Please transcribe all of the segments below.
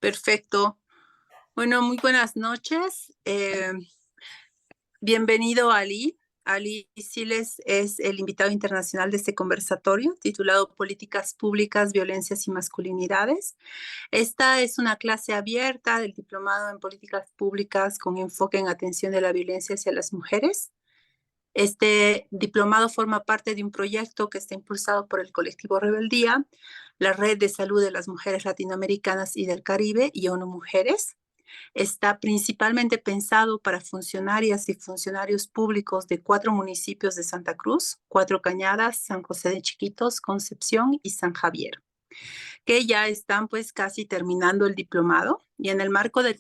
Perfecto. Bueno, muy buenas noches. Bienvenido, Ali. Ali Siles es el invitado internacional de este conversatorio titulado Políticas Públicas, Violencias y Masculinidades. Esta es una clase abierta del Diplomado en Políticas Públicas con enfoque en atención de la violencia hacia las mujeres. Este diplomado forma parte de un proyecto que está impulsado por el colectivo Rebeldía, la Red de Salud de las Mujeres Latinoamericanas y del Caribe y ONU Mujeres. Está principalmente pensado para funcionarias y funcionarios públicos de 4 municipios de Santa Cruz, Cuatro Cañadas, San José de Chiquitos, Concepción y San Javier, que ya están pues casi terminando el diplomado y en el marco del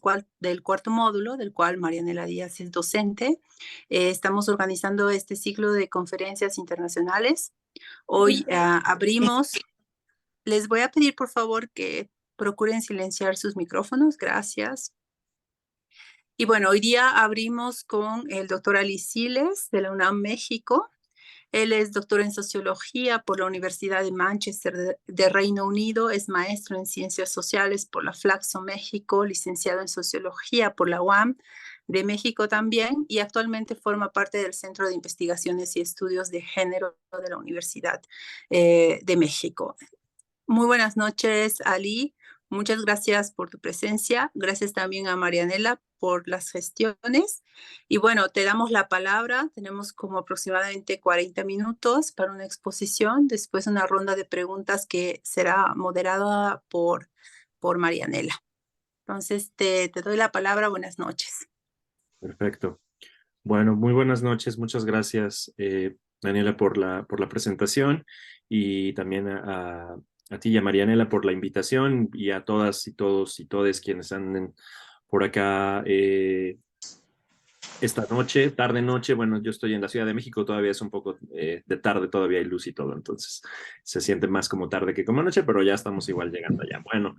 cuarto módulo, del cual Marianela Díaz es docente, estamos organizando este ciclo de conferencias internacionales. Hoy abrimos. Les voy a pedir por favor que procuren silenciar sus micrófonos. Gracias. Y bueno, hoy día abrimos con el doctor Ali Siles de la UNAM México. Él es doctor en sociología por la Universidad de Manchester de Reino Unido, es maestro en ciencias sociales por la Flaxo México, licenciado en sociología por la UAM de México también y actualmente forma parte del Centro de Investigaciones y Estudios de Género de la Universidad de México. Muy buenas noches, Ali. Muchas gracias por tu presencia. Gracias también a Marianela por las gestiones. Y bueno, te damos la palabra. Tenemos como aproximadamente 40 minutos para una exposición, después una ronda de preguntas que será moderada por Marianela. Entonces, te doy la palabra. Buenas noches. Perfecto. Bueno, muy buenas noches. Muchas gracias, Daniela, por la presentación y también a ti y a Marianela por la invitación y a todas y todos y todes quienes anden por acá esta noche, tarde-noche. Bueno, yo estoy en la Ciudad de México, todavía es un poco de tarde, todavía hay luz y todo, entonces se siente más como tarde que como noche, pero ya estamos igual llegando allá. Bueno,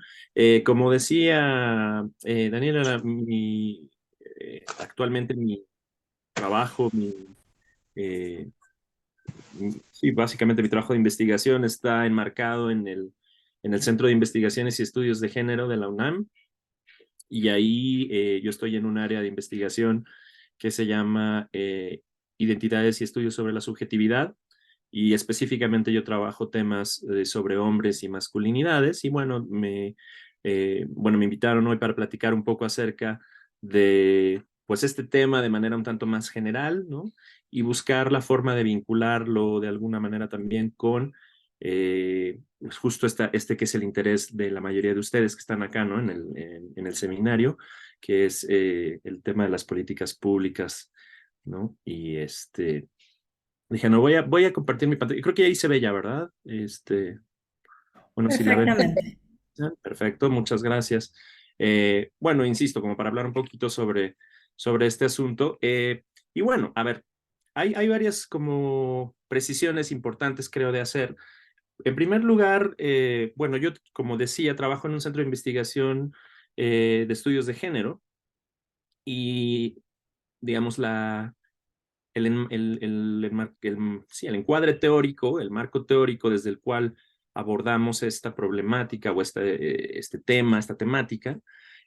como decía Daniela, actualmente mi trabajo, eh, sí, básicamente mi trabajo de investigación está enmarcado en el Centro de Investigaciones y Estudios de Género de la UNAM, y ahí yo estoy en un área de investigación que se llama Identidades y Estudios sobre la Subjetividad, y específicamente yo trabajo temas sobre hombres y masculinidades, y bueno, me invitaron hoy para platicar un poco acerca de pues este tema de manera un tanto más general, ¿no? Y buscar la forma de vincularlo de alguna manera también con pues justo este que es el interés de la mayoría de ustedes que están acá, ¿no? En el seminario, que es el tema de las políticas públicas, ¿no? Y dije, no, voy a compartir mi pantalla. Creo que ahí se ve ya, ¿verdad? Bueno, si la ven. Perfectamente. Perfecto, muchas gracias. Bueno, insisto, como para hablar un poquito sobre este asunto. Y bueno, a ver, hay varias como precisiones importantes, creo, de hacer. En primer lugar, bueno, yo, como decía, trabajo en un centro de investigación de estudios de género y, digamos, sí, el encuadre teórico, el marco teórico desde el cual abordamos esta problemática o este tema, esta temática,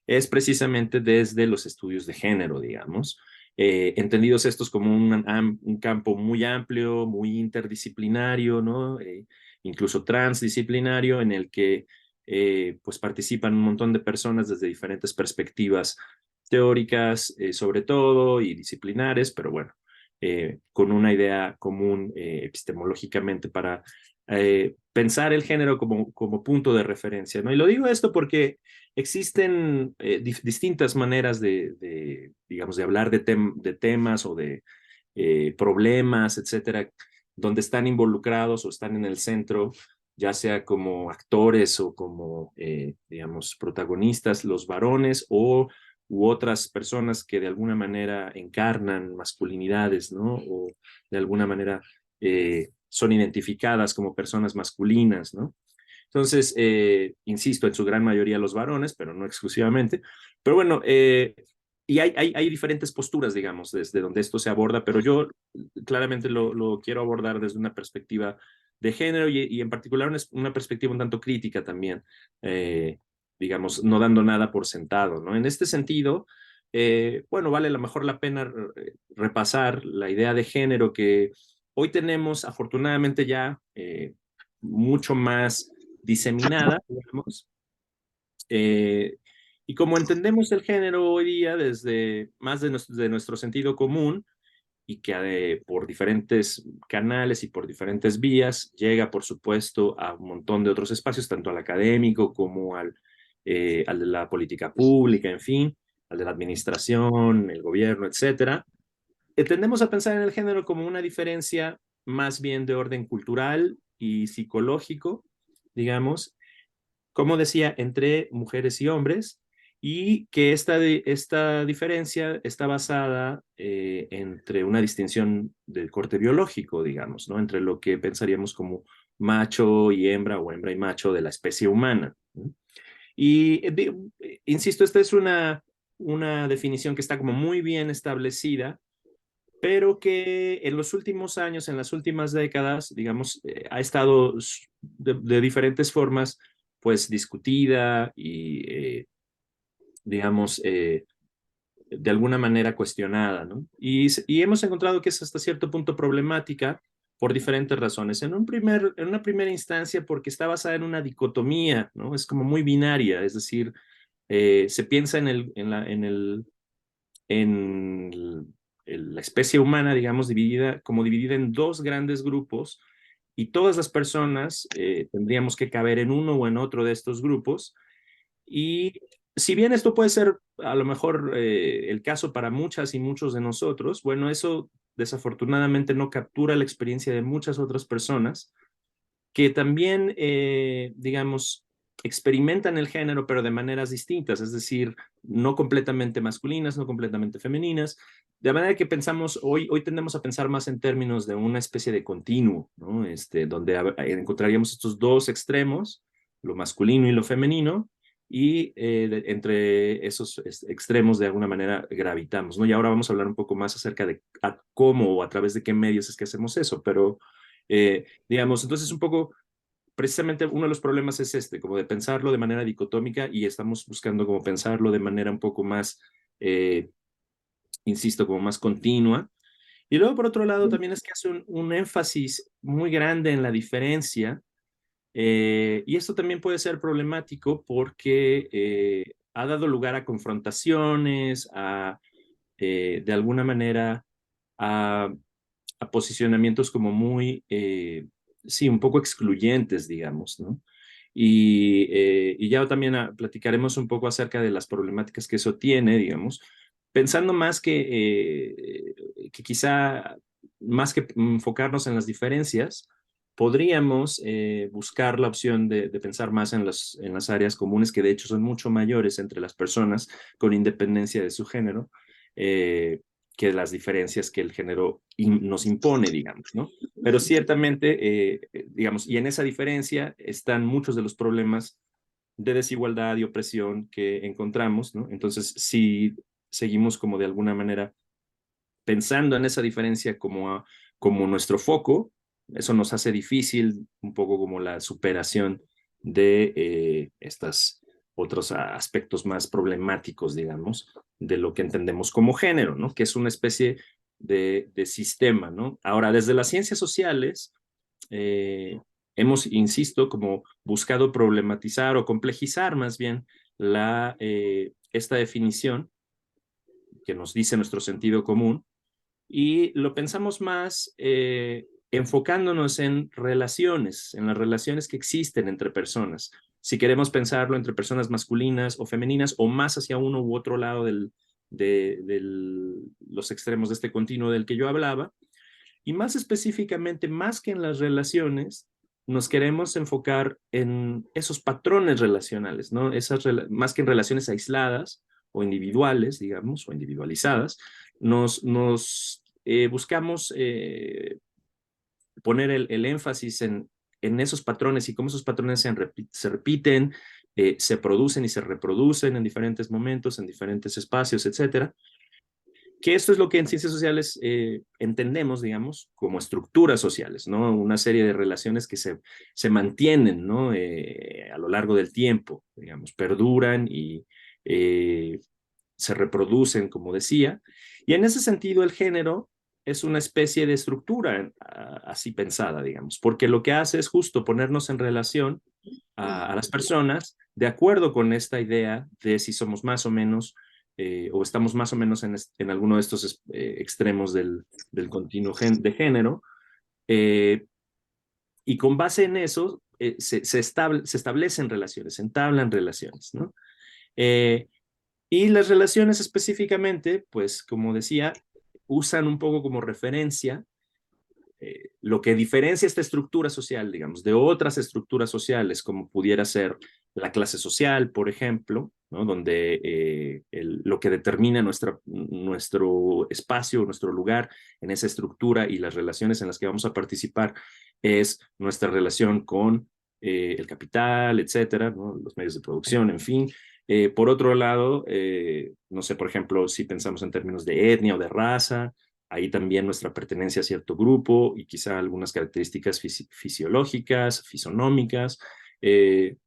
es precisamente desde los estudios de género, digamos, entendidos estos como un campo muy amplio, muy interdisciplinario, ¿no? Incluso transdisciplinario, en el que pues participan un montón de personas desde diferentes perspectivas teóricas, sobre todo, y disciplinares, pero bueno, con una idea común epistemológicamente para pensar el género como punto de referencia, ¿no? Y lo digo esto porque existen distintas maneras digamos, de hablar de temas o de problemas, etcétera, donde están involucrados o están en el centro, ya sea como actores o como, digamos, protagonistas, los varones u otras personas que de alguna manera encarnan masculinidades, ¿no? O de alguna manera son identificadas como personas masculinas, ¿no? Entonces, insisto, en su gran mayoría los varones, pero no exclusivamente. Pero bueno, y hay diferentes posturas, digamos, desde donde esto se aborda, pero yo claramente lo quiero abordar desde una perspectiva de género y en particular una perspectiva un tanto crítica también. digamos, no dando nada por sentado, ¿no? En este sentido, bueno, vale a lo mejor la pena repasar la idea de género que hoy tenemos afortunadamente ya mucho más diseminada, digamos, eh, y como entendemos el género hoy día desde más de nuestro sentido común y que por diferentes canales y por diferentes vías llega, por supuesto, a un montón de otros espacios, tanto al académico como al de la política pública, en fin, al de la administración, el gobierno, etcétera. Tendemos a pensar en el género como una diferencia más bien de orden cultural y psicológico, digamos, como decía, entre mujeres y hombres, y que esta diferencia está basada entre una distinción del corte biológico, digamos, ¿no? Entre lo que pensaríamos como macho y hembra o hembra y macho de la especie humana, ¿no? Y insisto, esta es una definición que está como muy bien establecida, pero que en los últimos años, en las últimas décadas, digamos, ha estado de diferentes formas, pues discutida y, digamos, de alguna manera cuestionada, ¿no? Y hemos encontrado que es hasta cierto punto problemática por diferentes razones. En una primera instancia, porque está basada en una dicotomía, ¿no? Es como muy binaria, es decir, se piensa en la especie humana, digamos, dividida en dos grandes grupos, y todas las personas tendríamos que caber en uno o en otro de estos grupos. Y si bien esto puede ser a lo mejor el caso para muchas y muchos de nosotros, bueno, eso desafortunadamente no captura la experiencia de muchas otras personas que también, digamos, experimentan el género, pero de maneras distintas, es decir, no completamente masculinas, no completamente femeninas, de manera que pensamos, hoy tendemos a pensar más en términos de una especie de continuo, ¿no? Donde encontraríamos estos dos extremos, lo masculino y lo femenino, y entre esos extremos de alguna manera gravitamos, ¿no? Y ahora vamos a hablar un poco más acerca de cómo o a través de qué medios es que hacemos eso, pero digamos, entonces un poco, precisamente uno de los problemas es como de pensarlo de manera dicotómica y estamos buscando como pensarlo de manera un poco más, eh, insisto, como más continua. Y luego, por otro lado, también es que hace un énfasis muy grande en la diferencia, y esto también puede ser problemático porque ha dado lugar a confrontaciones, de alguna manera, a posicionamientos como muy, sí, un poco excluyentes, digamos, ¿no? Y ya también platicaremos un poco acerca de las problemáticas que eso tiene, digamos, pensando más que quizá, más que enfocarnos en las diferencias, podríamos buscar la opción de pensar más en las áreas comunes, que de hecho son mucho mayores entre las personas con independencia de su género. Que las diferencias que el género nos impone, digamos, ¿no? Pero ciertamente, digamos, y en esa diferencia están muchos de los problemas de desigualdad y opresión que encontramos, ¿no? Entonces, si seguimos como de alguna manera pensando en esa diferencia como nuestro foco, eso nos hace difícil un poco como la superación de estos otros aspectos más problemáticos, digamos, de lo que entendemos como género, ¿no? Que es una especie de sistema, ¿no? Ahora, desde las ciencias sociales, eh, hemos, insisto, como buscado problematizar o complejizar más bien esta definición que nos dice nuestro sentido común, y lo pensamos más enfocándonos en las relaciones que existen entre personas. Si queremos pensarlo entre personas masculinas o femeninas o más hacia uno u otro lado de los extremos de este continuo del que yo hablaba, y más específicamente, más que en las relaciones, nos queremos enfocar en esos patrones relacionales, ¿no? Más que en relaciones aisladas o individuales, digamos, o individualizadas, buscamos poner el énfasis en esos patrones y cómo esos patrones se repiten, se producen y se reproducen en diferentes momentos, en diferentes espacios, etcétera. que esto es lo que en ciencias sociales entendemos, digamos, como estructuras sociales, ¿no? Una serie de relaciones que se mantienen, ¿no? A lo largo del tiempo, digamos, perduran y se reproducen, como decía. Y en ese sentido, el género es una especie de estructura así pensada, digamos, porque lo que hace es justo ponernos en relación a las personas de acuerdo con esta idea de si somos más o menos o estamos más o menos en alguno de estos extremos del continuo de género, eh, y con base en eso se establecen relaciones, se entablan relaciones, ¿no? Y las relaciones específicamente, pues como decía, usan un poco como referencia lo que diferencia esta estructura social, digamos, de otras estructuras sociales, como pudiera ser la clase social, por ejemplo, ¿no? Donde lo que determina nuestro espacio, nuestro lugar en esa estructura y las relaciones en las que vamos a participar es nuestra relación con el capital, etcétera, ¿no? Los medios de producción, en fin. Por otro lado, no sé, por ejemplo, si pensamos en términos de etnia o de raza, ahí también nuestra pertenencia a cierto grupo y quizá algunas características fisiológicas, fisonómicas,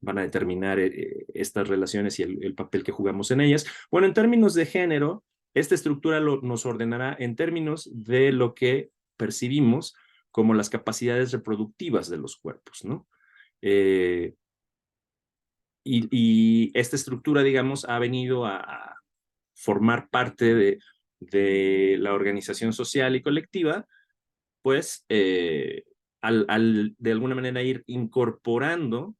van a determinar estas relaciones y el papel que jugamos en ellas. Bueno, en términos de género, esta estructura nos ordenará en términos de lo que percibimos como las capacidades reproductivas de los cuerpos, ¿no? Y esta estructura, digamos, ha venido a formar parte de la organización social y colectiva, pues de alguna manera ir incorporando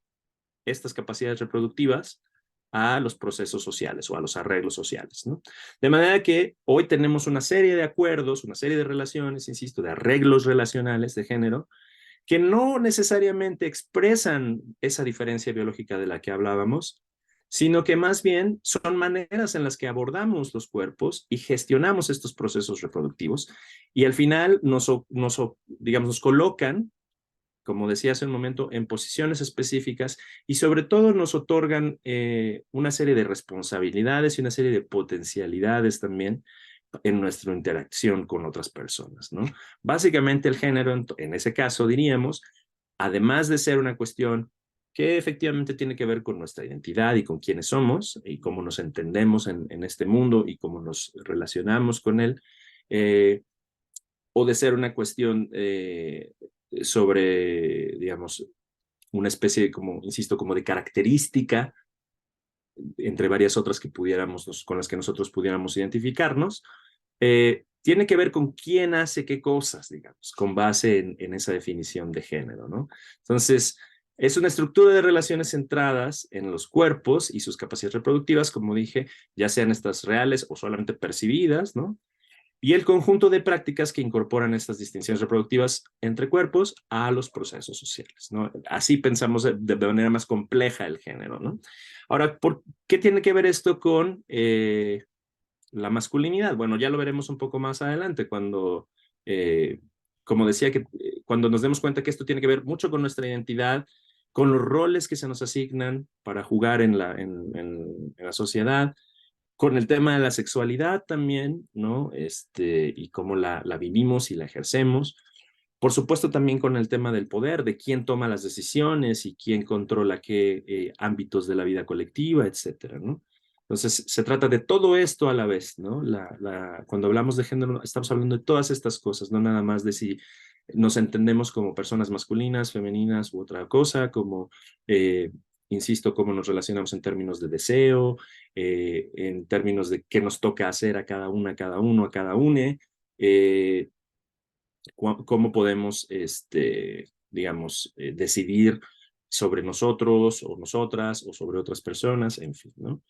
estas capacidades reproductivas a los procesos sociales o a los arreglos sociales, ¿no? De manera que hoy tenemos una serie de acuerdos, una serie de relaciones, insisto, de arreglos relacionales de género, que no necesariamente expresan esa diferencia biológica de la que hablábamos, sino que más bien son maneras en las que abordamos los cuerpos y gestionamos estos procesos reproductivos y al final digamos, nos colocan, como decía hace un momento, en posiciones específicas y sobre todo nos otorgan una serie de responsabilidades y una serie de potencialidades también en nuestra interacción con otras personas, ¿no? Básicamente el género, en ese caso, diríamos, además de ser una cuestión que efectivamente tiene que ver con nuestra identidad y con quiénes somos y cómo nos entendemos en este mundo y cómo nos relacionamos con él, o de ser una cuestión sobre, digamos, una especie, como, insisto, como de característica entre varias otras que con las que nosotros pudiéramos identificarnos, tiene que ver con quién hace qué cosas, digamos, con base en esa definición de género, ¿no? Entonces, es una estructura de relaciones centradas en los cuerpos y sus capacidades reproductivas, como dije, ya sean estas reales o solamente percibidas, ¿no? Y el conjunto de prácticas que incorporan estas distinciones reproductivas entre cuerpos a los procesos sociales, ¿no? Así pensamos de manera más compleja el género, ¿no? Ahora, ¿por qué tiene que ver esto con la masculinidad? Bueno, ya lo veremos un poco más adelante cuando, como decía, cuando nos demos cuenta que esto tiene que ver mucho con nuestra identidad, con los roles que se nos asignan para jugar en la sociedad, con el tema de la sexualidad también, ¿no? Y cómo la vivimos y la ejercemos. Por supuesto, también con el tema del poder, de quién toma las decisiones y quién controla qué ámbitos de la vida colectiva, etcétera, ¿no? Entonces, se trata de todo esto a la vez, ¿no? Cuando hablamos de género, estamos hablando de todas estas cosas, no nada más de si nos entendemos como personas masculinas, femeninas u otra cosa, como, insisto, cómo nos relacionamos en términos de deseo, en términos de qué nos toca hacer a cada una, a cada uno, a cada une, cómo podemos, digamos, decidir sobre nosotros o nosotras o sobre otras personas, en fin, ¿no?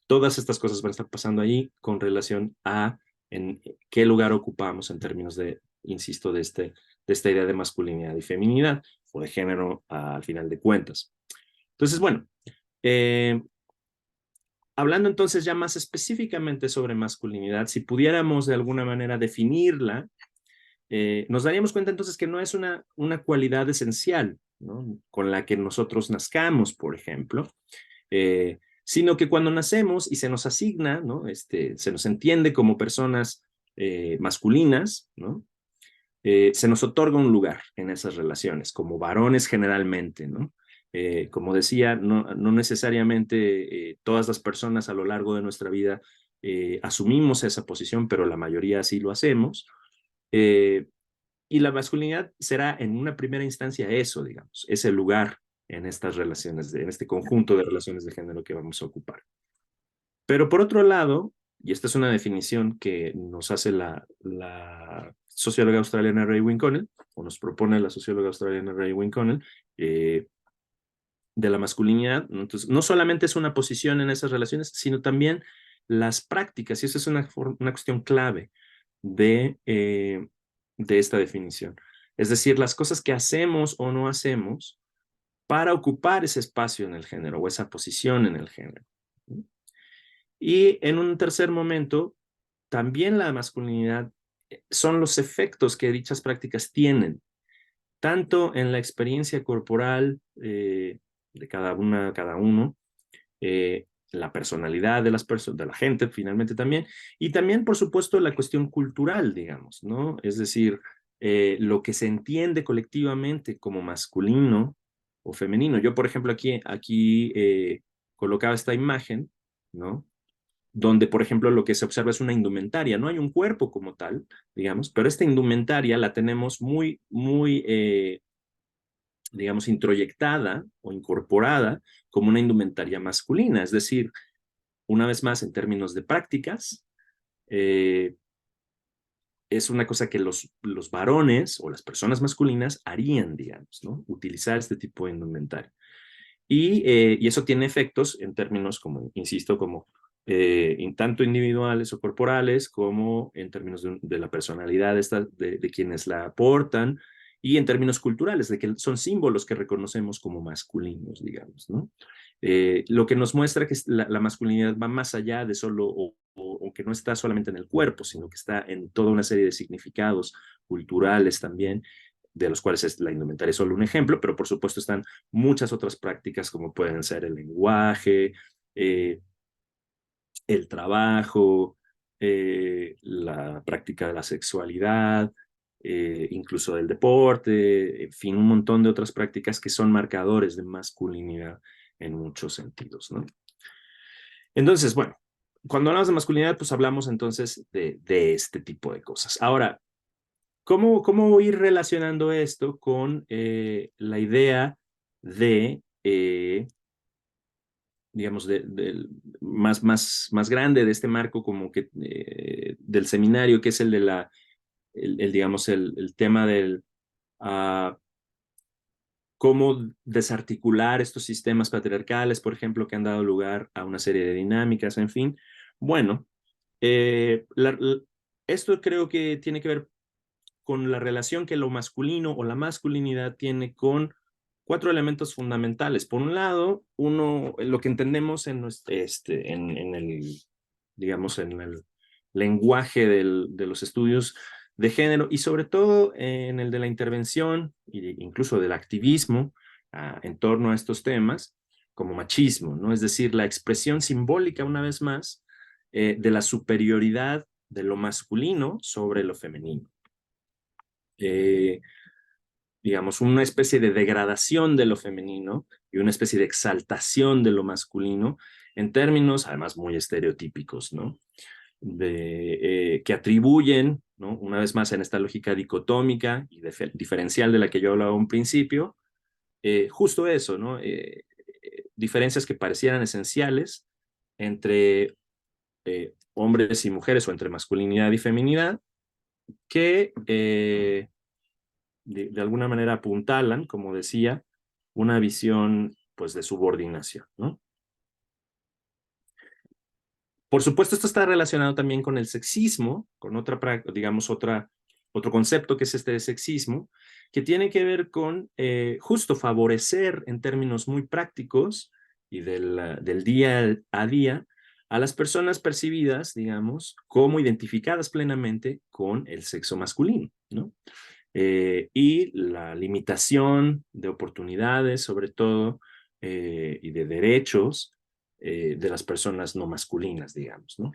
Todas estas cosas van a estar pasando ahí con relación a en qué lugar ocupamos en términos de, insisto, de esta idea de masculinidad y feminidad o de género al final de cuentas. Entonces, bueno, hablando entonces ya más específicamente sobre masculinidad, si pudiéramos de alguna manera definirla, nos daríamos cuenta entonces que no es una cualidad esencial, ¿no? Con la que nosotros nazcamos, por ejemplo, sino que cuando nacemos y se nos asigna, ¿no? Se nos entiende como personas masculinas, ¿no? Se nos otorga un lugar en esas relaciones, como varones generalmente, ¿no? Como decía, no necesariamente todas las personas a lo largo de nuestra vida asumimos esa posición, pero la mayoría sí lo hacemos. Y la masculinidad será en una primera instancia eso, digamos, ese lugar en estas relaciones, en este conjunto de relaciones de género que vamos a ocupar. Pero por otro lado, y esta es una definición que nos hace la socióloga australiana Raewyn Connell, o nos propone la socióloga australiana Raewyn Connell, de la masculinidad. Entonces, no solamente es una posición en esas relaciones, sino también las prácticas, y esa es una cuestión clave de esta definición. Es decir, las cosas que hacemos o no hacemos para ocupar ese espacio en el género o esa posición en el género. Y en un tercer momento, también la masculinidad son los efectos que dichas prácticas tienen, tanto en la experiencia corporal de cada uno, la personalidad de de la gente finalmente también, y también, por supuesto, la cuestión cultural, digamos, ¿no? Es decir, lo que se entiende colectivamente como masculino o femenino. Yo, por ejemplo, aquí colocaba esta imagen, ¿no? Donde, por ejemplo, lo que se observa es una indumentaria. No hay un cuerpo como tal, digamos, pero esta indumentaria la tenemos digamos, introyectada o incorporada como una indumentaria masculina. Es decir, una vez más, en términos de prácticas, es una cosa que los varones o las personas masculinas harían, digamos, ¿no? Utilizar este tipo de indumentaria. Y eso tiene efectos en términos, como, insisto, como tanto individuales o corporales, como en términos de la personalidad de quienes la aportan, y en términos culturales, de que son símbolos que reconocemos como masculinos, digamos, ¿no? Lo que nos muestra que la masculinidad va más allá de solo, o que no está solamente en el cuerpo, sino que está en toda una serie de significados culturales también, de los cuales la indumentaria es solo un ejemplo, pero por supuesto están muchas otras prácticas como pueden ser el lenguaje, el trabajo, la práctica de la sexualidad, incluso del deporte, en fin, un montón de otras prácticas que son marcadores de masculinidad en muchos sentidos, ¿no? Entonces, bueno, cuando hablamos de masculinidad, pues hablamos entonces de este tipo de cosas. Ahora, ¿cómo ir relacionando esto con la idea de, digamos, más grande de este marco como que del seminario, que es el de digamos, el tema del cómo desarticular estos sistemas patriarcales, por ejemplo, que han dado lugar a una serie de dinámicas, en fin? Bueno, esto creo que tiene que ver con la relación que lo masculino o la masculinidad tiene con cuatro elementos fundamentales. Por un lado, lo que entendemos en el, digamos, en el lenguaje de los estudios de género y sobre todo en el de la intervención e incluso del activismo en torno a estos temas, como machismo, ¿no? Es decir, la expresión simbólica, una vez más, de la superioridad de lo masculino sobre lo femenino. Digamos, una especie de degradación de lo femenino y una especie de exaltación de lo masculino en términos, además, muy estereotípicos, ¿no? Que atribuyen, ¿no? Una vez más en esta lógica dicotómica y diferencial de la que yo hablaba un principio, justo eso, ¿no? Diferencias que parecieran esenciales entre hombres y mujeres o entre masculinidad y feminidad, que de alguna manera apuntalan, como decía, una visión pues de subordinación, ¿no? Por supuesto, esto está relacionado también con el sexismo, con digamos, otro concepto que es este de sexismo, que tiene que ver con justo favorecer en términos muy prácticos y del día a día a las personas percibidas, digamos, como identificadas plenamente con el sexo masculino, ¿no? Y la limitación de oportunidades, sobre todo, y de derechos de las personas no masculinas, digamos, ¿no?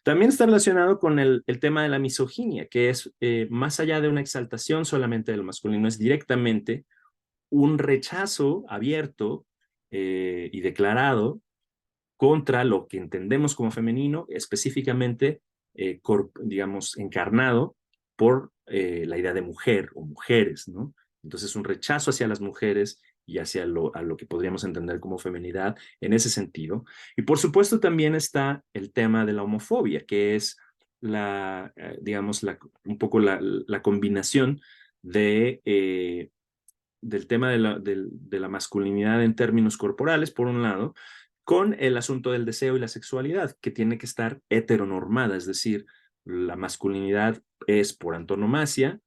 También está relacionado con el tema de la misoginia, que es más allá de una exaltación solamente de lo masculino, es directamente un rechazo abierto y declarado contra lo que entendemos como femenino, específicamente, digamos, encarnado por la idea de mujer o mujeres, ¿no? Entonces, un rechazo hacia las mujeres y hacia a lo que podríamos entender como feminidad en ese sentido. Y por supuesto también está el tema de la homofobia, que es digamos, un poco la combinación de del tema de la masculinidad en términos corporales, por un lado, con el asunto del deseo y la sexualidad, que tiene que estar heteronormada, es decir, la masculinidad es por antonomasia,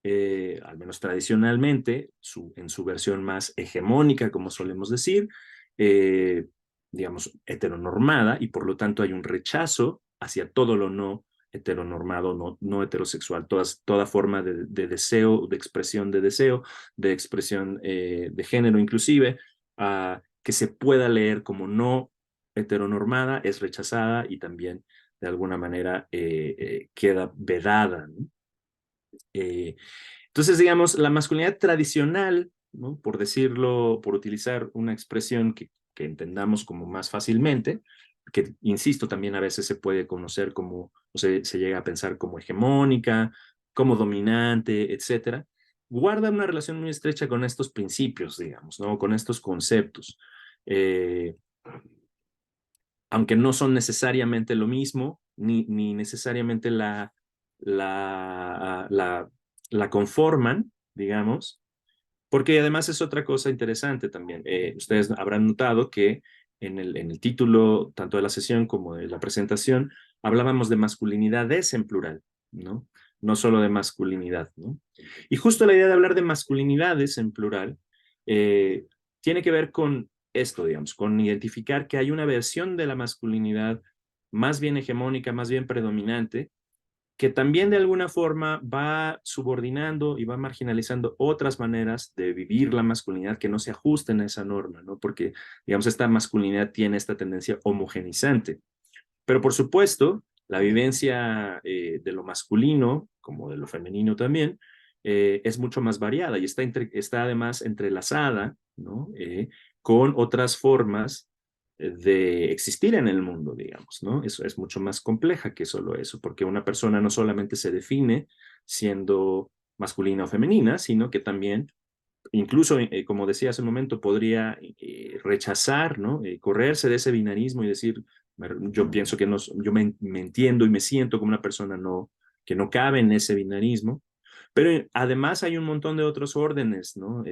al menos tradicionalmente, en su versión más hegemónica, como solemos decir, eh, digamos, heteronormada, y por lo tanto hay un rechazo hacia todo lo no heteronormado, no heterosexual, toda forma de deseo, de expresión de expresión de género inclusive, que se pueda leer como no heteronormada, es rechazada y también de alguna manera queda vedada, ¿no? Eh, entonces, digamos, la masculinidad tradicional, ¿no? Por decirlo, por utilizar una expresión que entendamos como más fácilmente, que, insisto, también a veces se puede conocer como, o se llega a pensar como hegemónica, como dominante, etcétera, guarda una relación muy estrecha con estos principios, digamos, ¿no? Con estos conceptos. Eh, Aunque no son necesariamente lo mismo, ni necesariamente la, la, la conforman, digamos, porque además es otra cosa interesante también. Ustedes habrán notado que en el título, tanto de la sesión como de la presentación, hablábamos de masculinidades en plural, ¿no? No solo de masculinidad, ¿no? Y justo la idea de hablar de masculinidades en plural eh, tiene que ver con esto, digamos, con identificar que hay una versión de la masculinidad más bien hegemónica, más bien predominante, que también de alguna forma va subordinando y va marginalizando otras maneras de vivir la masculinidad que no se ajusten a esa norma, ¿no? Porque, digamos, esta masculinidad tiene esta tendencia homogenizante. Pero por supuesto, la vivencia de lo masculino, como de lo femenino también, es mucho más variada y está además entrelazada, ¿no? Con otras formas de existir en el mundo, digamos, ¿no? Eso es mucho más compleja que solo eso, porque una persona no solamente se define siendo masculina o femenina, sino que también, incluso, como decía hace un momento, podría rechazar, ¿no? Correrse de ese binarismo y decir, yo pienso que no, me entiendo y me siento como una persona que no cabe en ese binarismo, pero además hay un montón de otros órdenes, ¿no?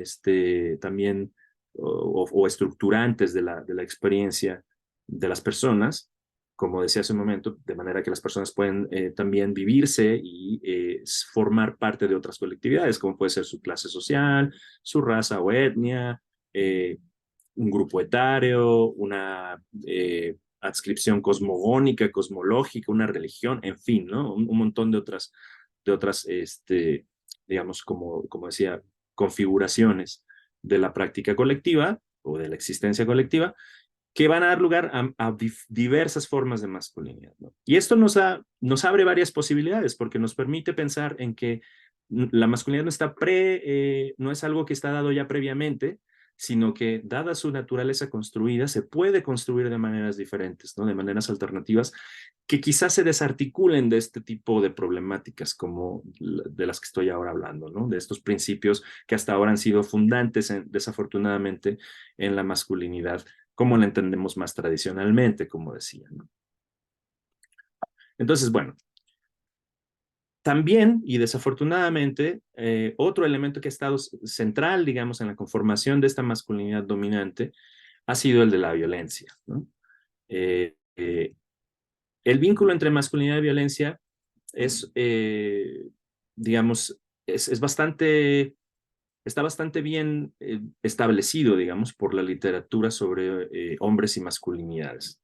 También, o estructurantes de la experiencia de las personas, como decía hace un momento, de manera que las personas pueden también vivirse y formar parte de otras colectividades, como puede ser su clase social, su raza o etnia, un grupo etario, una adscripción cosmogónica, cosmológica, una religión, en fin, ¿no? Un montón de otras digamos, como decía, configuraciones de la práctica colectiva o de la existencia colectiva que van a dar lugar a diversas formas de masculinidad, ¿no? Y esto nos abre varias posibilidades porque nos permite pensar en que la masculinidad no es algo que está dado ya previamente, sino que dada su naturaleza construida, se puede construir de maneras diferentes, ¿no? De maneras alternativas que quizás se desarticulen de este tipo de problemáticas como de las que estoy ahora hablando, ¿no? De estos principios que hasta ahora han sido fundantes, desafortunadamente, en la masculinidad, como la entendemos más tradicionalmente, como decía, ¿no? Entonces, bueno, también y desafortunadamente, otro elemento que ha estado central, digamos, en la conformación de esta masculinidad dominante ha sido el de la violencia, ¿no? Eh, eh, el vínculo entre masculinidad y violencia es, digamos, es bastante, está bastante bien establecido, digamos, por la literatura sobre hombres y masculinidades.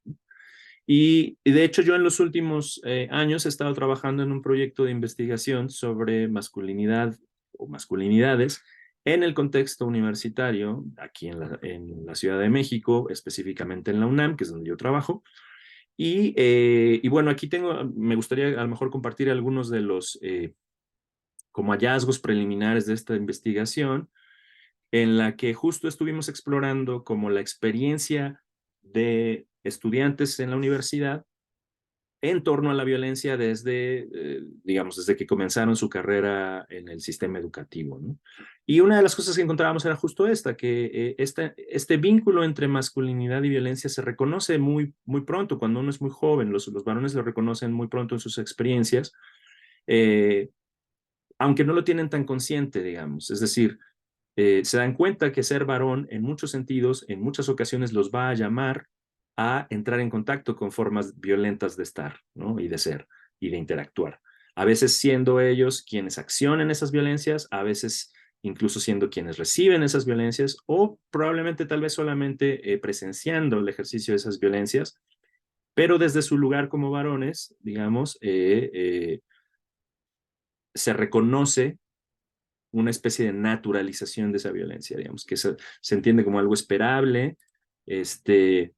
Y de hecho yo en los últimos años he estado trabajando en un proyecto de investigación sobre masculinidad o masculinidades en el contexto universitario, aquí en la Ciudad de México, específicamente en la UNAM, que es donde yo trabajo, Y bueno, aquí me gustaría a lo mejor compartir algunos de los como hallazgos preliminares de esta investigación, en la que justo estuvimos explorando como la experiencia de estudiantes en la universidad en torno a la violencia desde, digamos, desde que comenzaron su carrera en el sistema educativo, ¿no? Y una de las cosas que encontrábamos era justo esta, que este vínculo entre masculinidad y violencia se reconoce muy, muy pronto, cuando uno es muy joven, los varones lo reconocen muy pronto en sus experiencias, eh, aunque no lo tienen tan consciente, digamos, es decir, se dan cuenta que ser varón en muchos sentidos, en muchas ocasiones los va a llamar a entrar en contacto con formas violentas de estar, ¿no? Y de ser y de interactuar. A veces siendo ellos quienes accionan esas violencias, a veces incluso siendo quienes reciben esas violencias o probablemente tal vez solamente presenciando el ejercicio de esas violencias, pero desde su lugar como varones, digamos, se reconoce una especie de naturalización de esa violencia, digamos, que se entiende como algo esperable, este,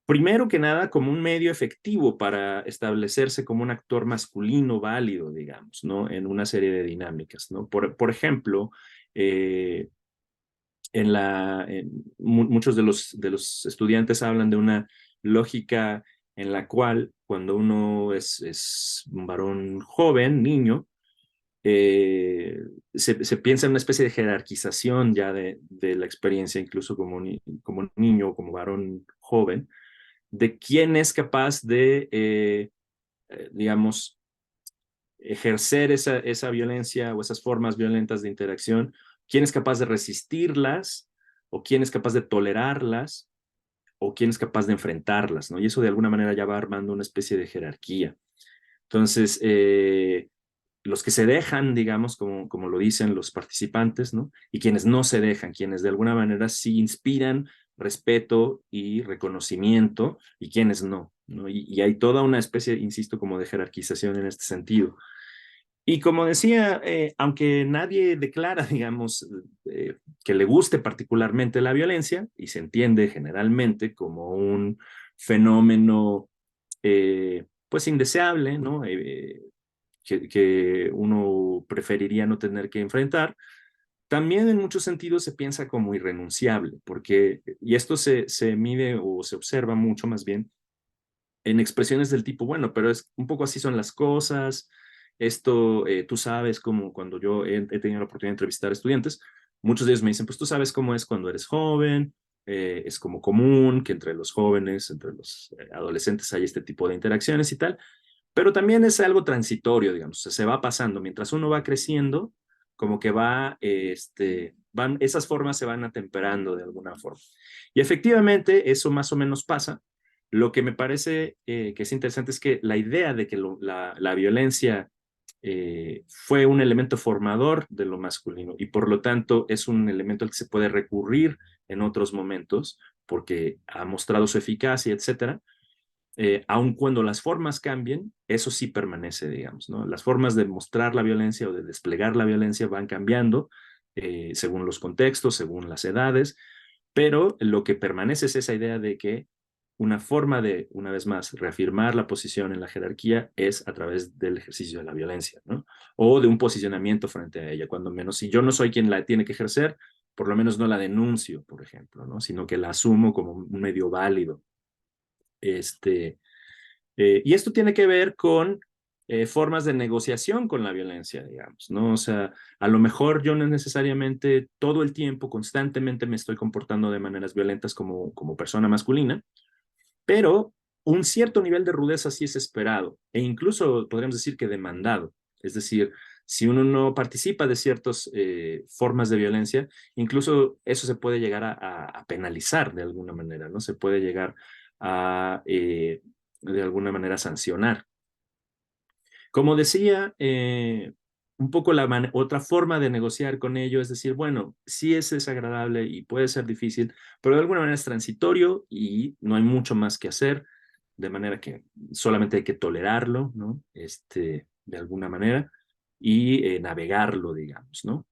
primero que nada como un medio efectivo para establecerse como un actor masculino válido, digamos, ¿no? En una serie de dinámicas, ¿no? Por ejemplo, eh, muchos de los estudiantes hablan de una lógica en la cual cuando uno es un varón joven, niño, se piensa en una especie de jerarquización ya de la experiencia, incluso como niño, como varón joven, de quién es capaz de, digamos, ejercer esa violencia o esas formas violentas de interacción, quién es capaz de resistirlas o quién es capaz de tolerarlas o quién es capaz de enfrentarlas, ¿no? Y eso de alguna manera ya va armando una especie de jerarquía. Entonces, los que se dejan, digamos, como lo dicen los participantes, ¿no? Y quienes no se dejan, quienes de alguna manera sí inspiran respeto y reconocimiento y quienes no, ¿no? Y hay toda una especie, insisto, como de jerarquización en este sentido. Y como decía, aunque nadie declara, digamos, que le guste particularmente la violencia, y se entiende generalmente como un fenómeno, pues, indeseable, ¿no? Que uno preferiría no tener que enfrentar, también en muchos sentidos se piensa como irrenunciable, porque, y esto se mide o se observa mucho más bien en expresiones del tipo, bueno, pero es un poco así son las cosas, esto, tú sabes, como cuando yo he tenido la oportunidad de entrevistar estudiantes, muchos de ellos me dicen, pues tú sabes cómo es cuando eres joven, es como común que entre los jóvenes, entre los adolescentes hay este tipo de interacciones y tal, pero también es algo transitorio, digamos, se va pasando. Mientras uno va creciendo, como que esas formas se van atemperando de alguna forma. Y efectivamente, eso más o menos pasa. Lo que me parece que es interesante es que la idea de que la violencia fue un elemento formador de lo masculino y por lo tanto es un elemento al que se puede recurrir en otros momentos porque ha mostrado su eficacia, etcétera, aun cuando las formas cambien, eso sí permanece, digamos, ¿no? Las formas de mostrar la violencia o de desplegar la violencia van cambiando según los contextos, según las edades, pero lo que permanece es esa idea de que una forma de, una vez más, reafirmar la posición en la jerarquía es a través del ejercicio de la violencia, ¿no? O de un posicionamiento frente a ella, cuando menos, si yo no soy quien la tiene que ejercer, por lo menos no la denuncio, por ejemplo, ¿no? Sino que la asumo como un medio válido. Este, y esto tiene que ver con formas de negociación con la violencia, digamos, ¿no? O sea, a lo mejor yo no necesariamente todo el tiempo, constantemente me estoy comportando de maneras violentas como persona masculina, pero un cierto nivel de rudeza sí es esperado e incluso podríamos decir que demandado. Es decir, si uno no participa de ciertas formas de violencia, incluso eso se puede llegar a penalizar de alguna manera, ¿no? Se puede llegar a, de alguna manera, sancionar. Como decía, un poco otra forma de negociar con ello es decir, bueno, sí es desagradable y puede ser difícil, pero de alguna manera es transitorio y no hay mucho más que hacer, de manera que solamente hay que tolerarlo, ¿no? De alguna manera y navegarlo, digamos, ¿no?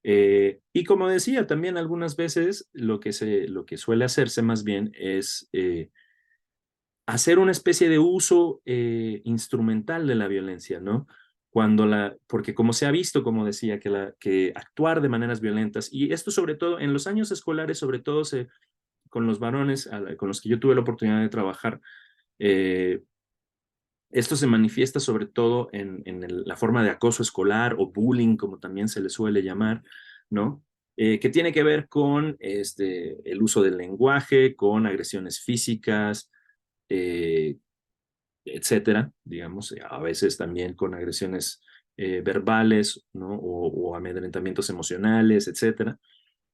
Y como decía, también algunas veces lo que suele hacerse más bien es hacer una especie de uso instrumental de la violencia, ¿no? Porque como se ha visto, como decía, que actuar de maneras violentas, y esto sobre todo en los años escolares, sobre todo con los varones con los que yo tuve la oportunidad de trabajar, eh, esto se manifiesta sobre todo en la forma de acoso escolar o bullying, como también se le suele llamar, ¿no? Que tiene que ver con el uso del lenguaje, con agresiones físicas, eh, etcétera, digamos, a veces también con agresiones verbales, ¿no? O amedrentamientos emocionales, etcétera,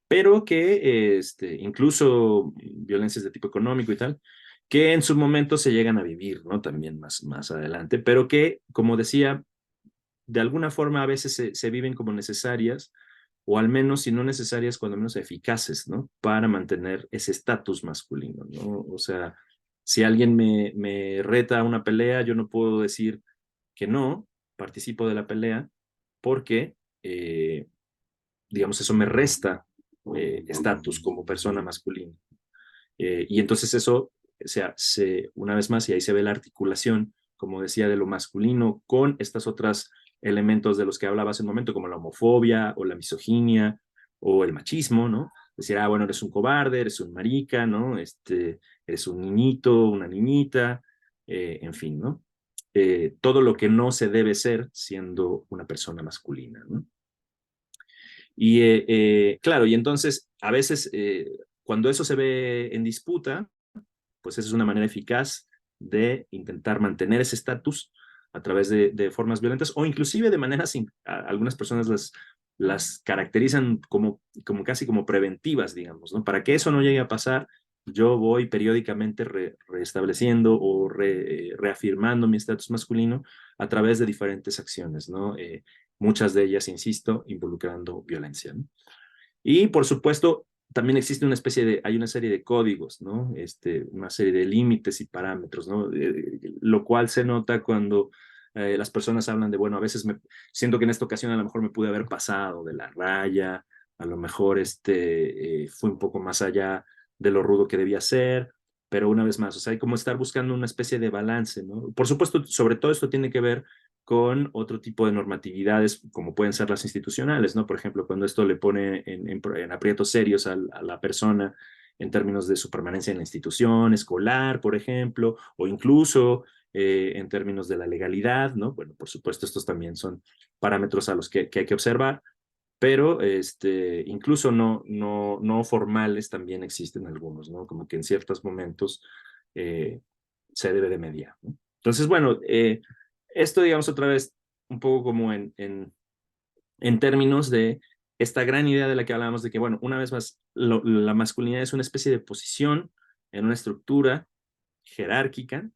pero que incluso violencias de tipo económico y tal, que en su momento se llegan a vivir, ¿no? También más adelante, pero que, como decía, de alguna forma a veces se viven como necesarias, o al menos, si no necesarias, cuando menos eficaces, ¿no? Para mantener ese estatus masculino, ¿no? O sea, si alguien me reta a una pelea, yo no puedo decir que no, participo de la pelea, porque, digamos, eso me resta estatus como persona masculina. Y entonces eso, o sea, una vez más, y ahí se ve la articulación, como decía, de lo masculino con estas otras elementos de los que hablaba hace un momento, como la homofobia o la misoginia o el machismo, ¿no? Decir, bueno, eres un cobarde, eres un marica, ¿no? Eres un niñito, una niñita, en fin, ¿no? Todo lo que no se debe ser siendo una persona masculina, ¿no? Y claro, y entonces a veces cuando eso se ve en disputa, pues esa es una manera eficaz de intentar mantener ese estatus a través de formas violentas o inclusive de maneras, algunas personas las caracterizan como casi como preventivas, digamos, ¿no? Para que eso no llegue a pasar, yo voy periódicamente restableciendo o reafirmando mi estatus masculino a través de diferentes acciones, ¿no? Muchas de ellas, insisto, involucrando violencia, ¿no? Y por supuesto, también existe hay una serie de códigos, ¿no? Una serie de límites y parámetros, ¿no? Lo cual se nota cuando las personas hablan de, bueno, a veces siento que en esta ocasión a lo mejor me pude haber pasado de la raya, a lo mejor fue un poco más allá de lo rudo que debía ser, pero una vez más, o sea, hay como estar buscando una especie de balance, ¿no? Por supuesto, sobre todo esto tiene que ver con otro tipo de normatividades, como pueden ser las institucionales, ¿no? Por ejemplo, cuando esto le pone en aprietos serios a la persona en términos de su permanencia en la institución escolar, por ejemplo, o incluso en términos de la legalidad, ¿no? Bueno, por supuesto, estos también son parámetros a los que hay que observar, pero incluso no formales también existen algunos, ¿no? Como que en ciertos momentos eh, se debe de mediar, ¿no? Entonces, bueno, esto, digamos, otra vez, un poco como en términos de esta gran idea de la que hablábamos de que, bueno, una vez más, la masculinidad es una especie de posición en una estructura jerárquica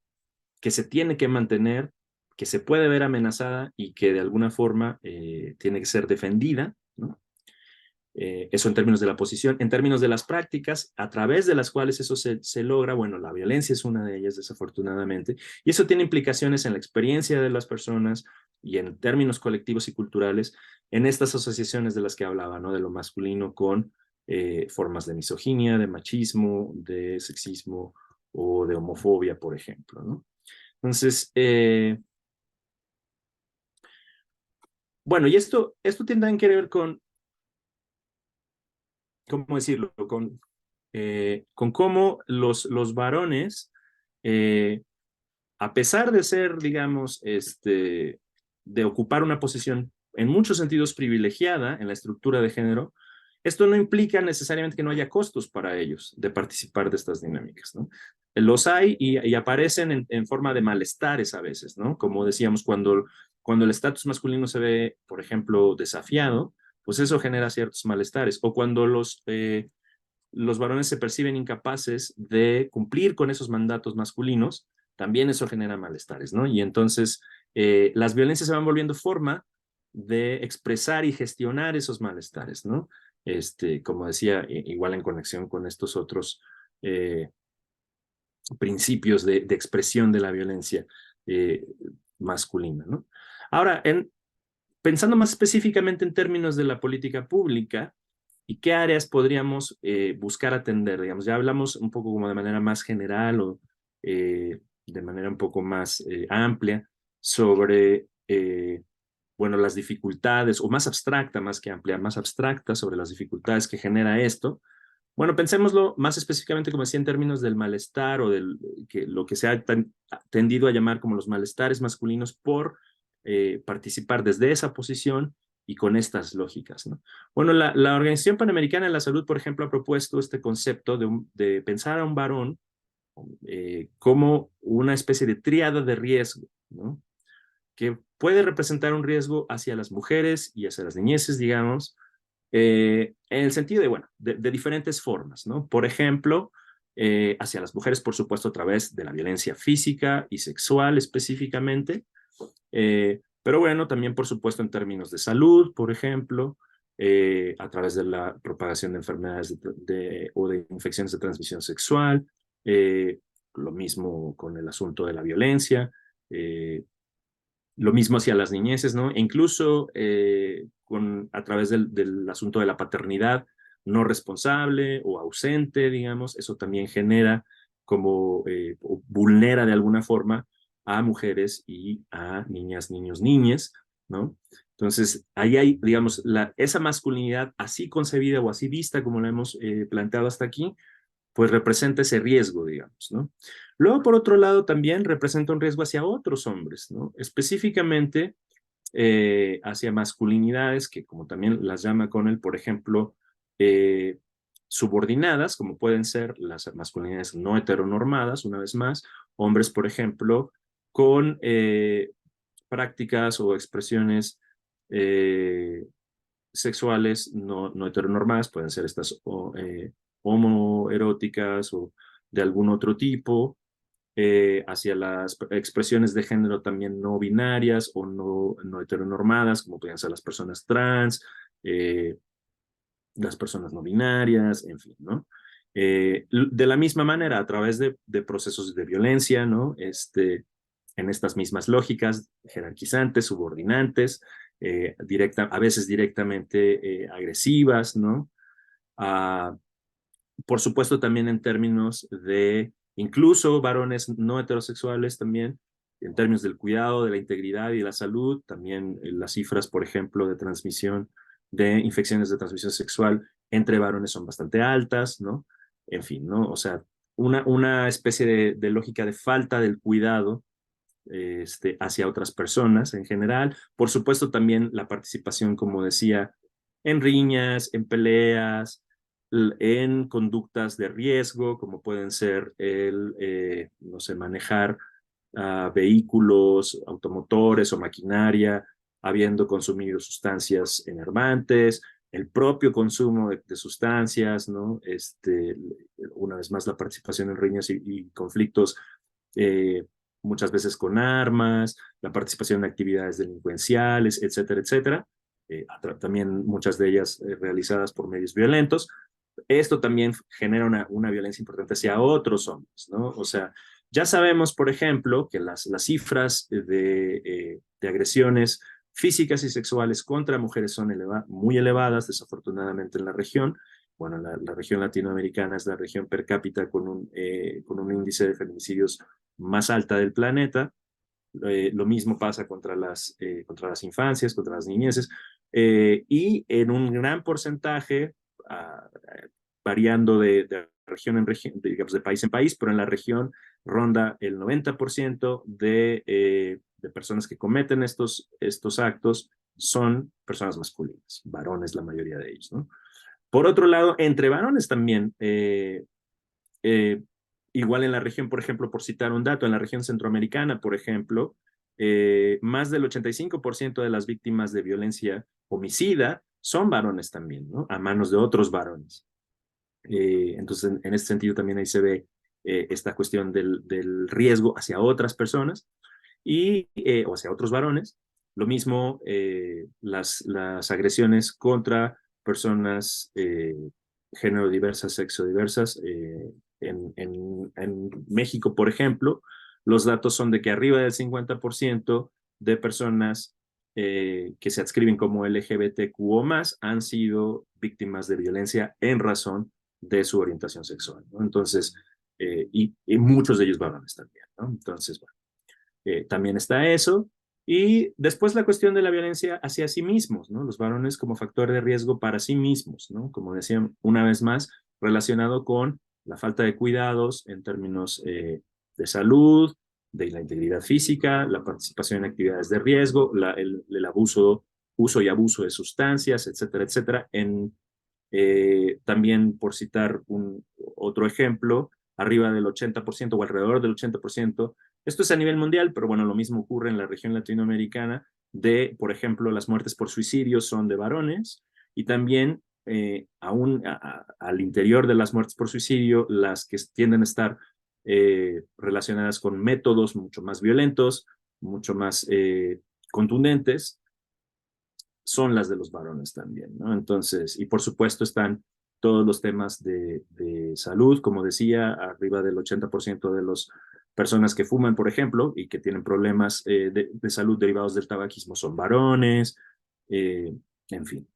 que se tiene que mantener, que se puede ver amenazada y que de alguna forma tiene que ser defendida, ¿no? Eso en términos de la posición. En términos de las prácticas, a través de las cuales eso se logra, bueno, la violencia es una de ellas, desafortunadamente, y eso tiene implicaciones en la experiencia de las personas y en términos colectivos y culturales, en estas asociaciones de las que hablaba, ¿no? De lo masculino con formas de misoginia, de machismo, de sexismo o de homofobia, por ejemplo, ¿no? Entonces, bueno, y esto tiene también que ver con, ¿cómo decirlo? Con cómo los varones, eh, a pesar de ser, digamos, de ocupar una posición en muchos sentidos privilegiada en la estructura de género, esto no implica necesariamente que no haya costos para ellos de participar de estas dinámicas, ¿no? Los hay y aparecen en forma de malestares a veces, ¿no? Como decíamos, cuando el estatus masculino se ve, por ejemplo, desafiado, pues eso genera ciertos malestares. O cuando los varones se perciben incapaces de cumplir con esos mandatos masculinos, también eso genera malestares, ¿no? Y entonces las violencias se van volviendo forma de expresar y gestionar esos malestares, ¿no? Como decía, igual en conexión con estos otros eh, principios de expresión de la violencia eh, masculina, ¿no? Ahora, pensando más específicamente en términos de la política pública, ¿y qué áreas podríamos buscar atender? Digamos, ya hablamos un poco como de manera más general o de manera un poco más amplia sobre, bueno, las dificultades, o más abstracta, más que amplia, más abstracta sobre las dificultades que genera esto. Bueno, pensémoslo más específicamente, como decía, en términos del malestar o lo que se ha tendido a llamar como los malestares masculinos por participar desde esa posición y con estas lógicas, ¿no? Bueno, la Organización Panamericana de la Salud, por ejemplo, ha propuesto este concepto de pensar a un varón como una especie de tríada de riesgo, ¿no? Que puede representar un riesgo hacia las mujeres y hacia las niñeces, digamos, en el sentido de, bueno, de diferentes formas, ¿no? Por ejemplo, hacia las mujeres, por supuesto, a través de la violencia física y sexual específicamente, pero bueno, también, por supuesto, en términos de salud, por ejemplo, a través de la propagación de enfermedades o de infecciones de transmisión sexual, lo mismo con el asunto de la violencia, lo mismo hacia las niñeces, ¿no? E incluso a través del asunto de la paternidad no responsable o ausente, digamos, eso también genera como, o vulnera de alguna forma a mujeres y a niñas, niños, niñas, ¿no? Entonces, ahí hay, digamos, esa masculinidad así concebida o así vista como la hemos planteado hasta aquí, pues representa ese riesgo, digamos, ¿no? Luego, por otro lado, también representa un riesgo hacia otros hombres, ¿no? Específicamente hacia masculinidades que, como también las llama Connell, por ejemplo, subordinadas, como pueden ser las masculinidades no heteronormadas, una vez más, hombres, por ejemplo, con prácticas o expresiones sexuales no heteronormadas, pueden ser estas homoeróticas o de algún otro tipo, hacia las expresiones de género también no binarias o no heteronormadas, como pueden ser las personas trans, las personas no binarias, en fin, ¿no? De la misma manera, a través de procesos de violencia, ¿no? En estas mismas lógicas jerarquizantes, subordinantes, a veces directamente agresivas, ¿no? Ah, por supuesto, también en términos de incluso varones no heterosexuales también, en términos del cuidado, de la integridad y de la salud, también las cifras, por ejemplo, de transmisión de infecciones de transmisión sexual entre varones son bastante altas, ¿no? En fin, ¿no? O sea, una especie de lógica de falta del cuidado hacia otras personas en general. Por supuesto, también la participación, como decía, en riñas, en peleas, en conductas de riesgo, como pueden ser no sé, manejar vehículos, automotores o maquinaria, habiendo consumido sustancias enervantes, el propio consumo de sustancias, ¿no? Una vez más, la participación en riñas y conflictos eh, muchas veces con armas, la participación en actividades delincuenciales, etcétera, etcétera. También muchas de ellas realizadas por medios violentos. Esto también genera una violencia importante hacia otros hombres, ¿no? O sea, ya sabemos, por ejemplo, que las cifras de agresiones físicas y sexuales contra mujeres son muy elevadas, desafortunadamente, en la región. Bueno, la región latinoamericana es la región per cápita con un índice de feminicidios más alta del planeta. Lo mismo pasa contra las infancias, contra las niñeces, y en un gran porcentaje, variando de región en región, digamos de país en país, pero en la región ronda el 90% de personas que cometen estos actos son personas masculinas, varones la mayoría de ellos, ¿no? Por otro lado, entre varones también, eh, igual en la región, por ejemplo, por citar un dato, en la región centroamericana, por ejemplo, más del 85% de las víctimas de violencia homicida son varones también, ¿no? A manos de otros varones. Entonces, en este sentido también ahí se ve esta cuestión del riesgo hacia otras personas o hacia otros varones. Lo mismo las agresiones contra personas género diversas, sexo diversas. En México, por ejemplo, los datos son de que arriba del 50% de personas que se adscriben como LGBTQ o más han sido víctimas de violencia en razón de su orientación sexual, ¿no? Entonces, y muchos de ellos varones también, ¿no? Entonces, bueno, también está eso. Y después la cuestión de la violencia hacia sí mismos, ¿no? Los varones como factor de riesgo para sí mismos, ¿no? Como decía una vez más, relacionado con la falta de cuidados en términos de salud, de la integridad física, la participación en actividades de riesgo, el abuso, uso y abuso de sustancias, etcétera, etcétera. También, por citar otro ejemplo, arriba del 80% o alrededor del 80%. Esto es a nivel mundial, pero bueno, lo mismo ocurre en la región latinoamericana por ejemplo, las muertes por suicidio son de varones y también aún al interior de las muertes por suicidio, las que tienden a estar relacionadas con métodos mucho más violentos, mucho más contundentes, son las de los varones también, ¿no? Entonces, y por supuesto están todos los temas de salud, como decía, arriba del 80% de las personas que fuman, por ejemplo, y que tienen problemas de salud derivados del tabaquismo son varones, en fin.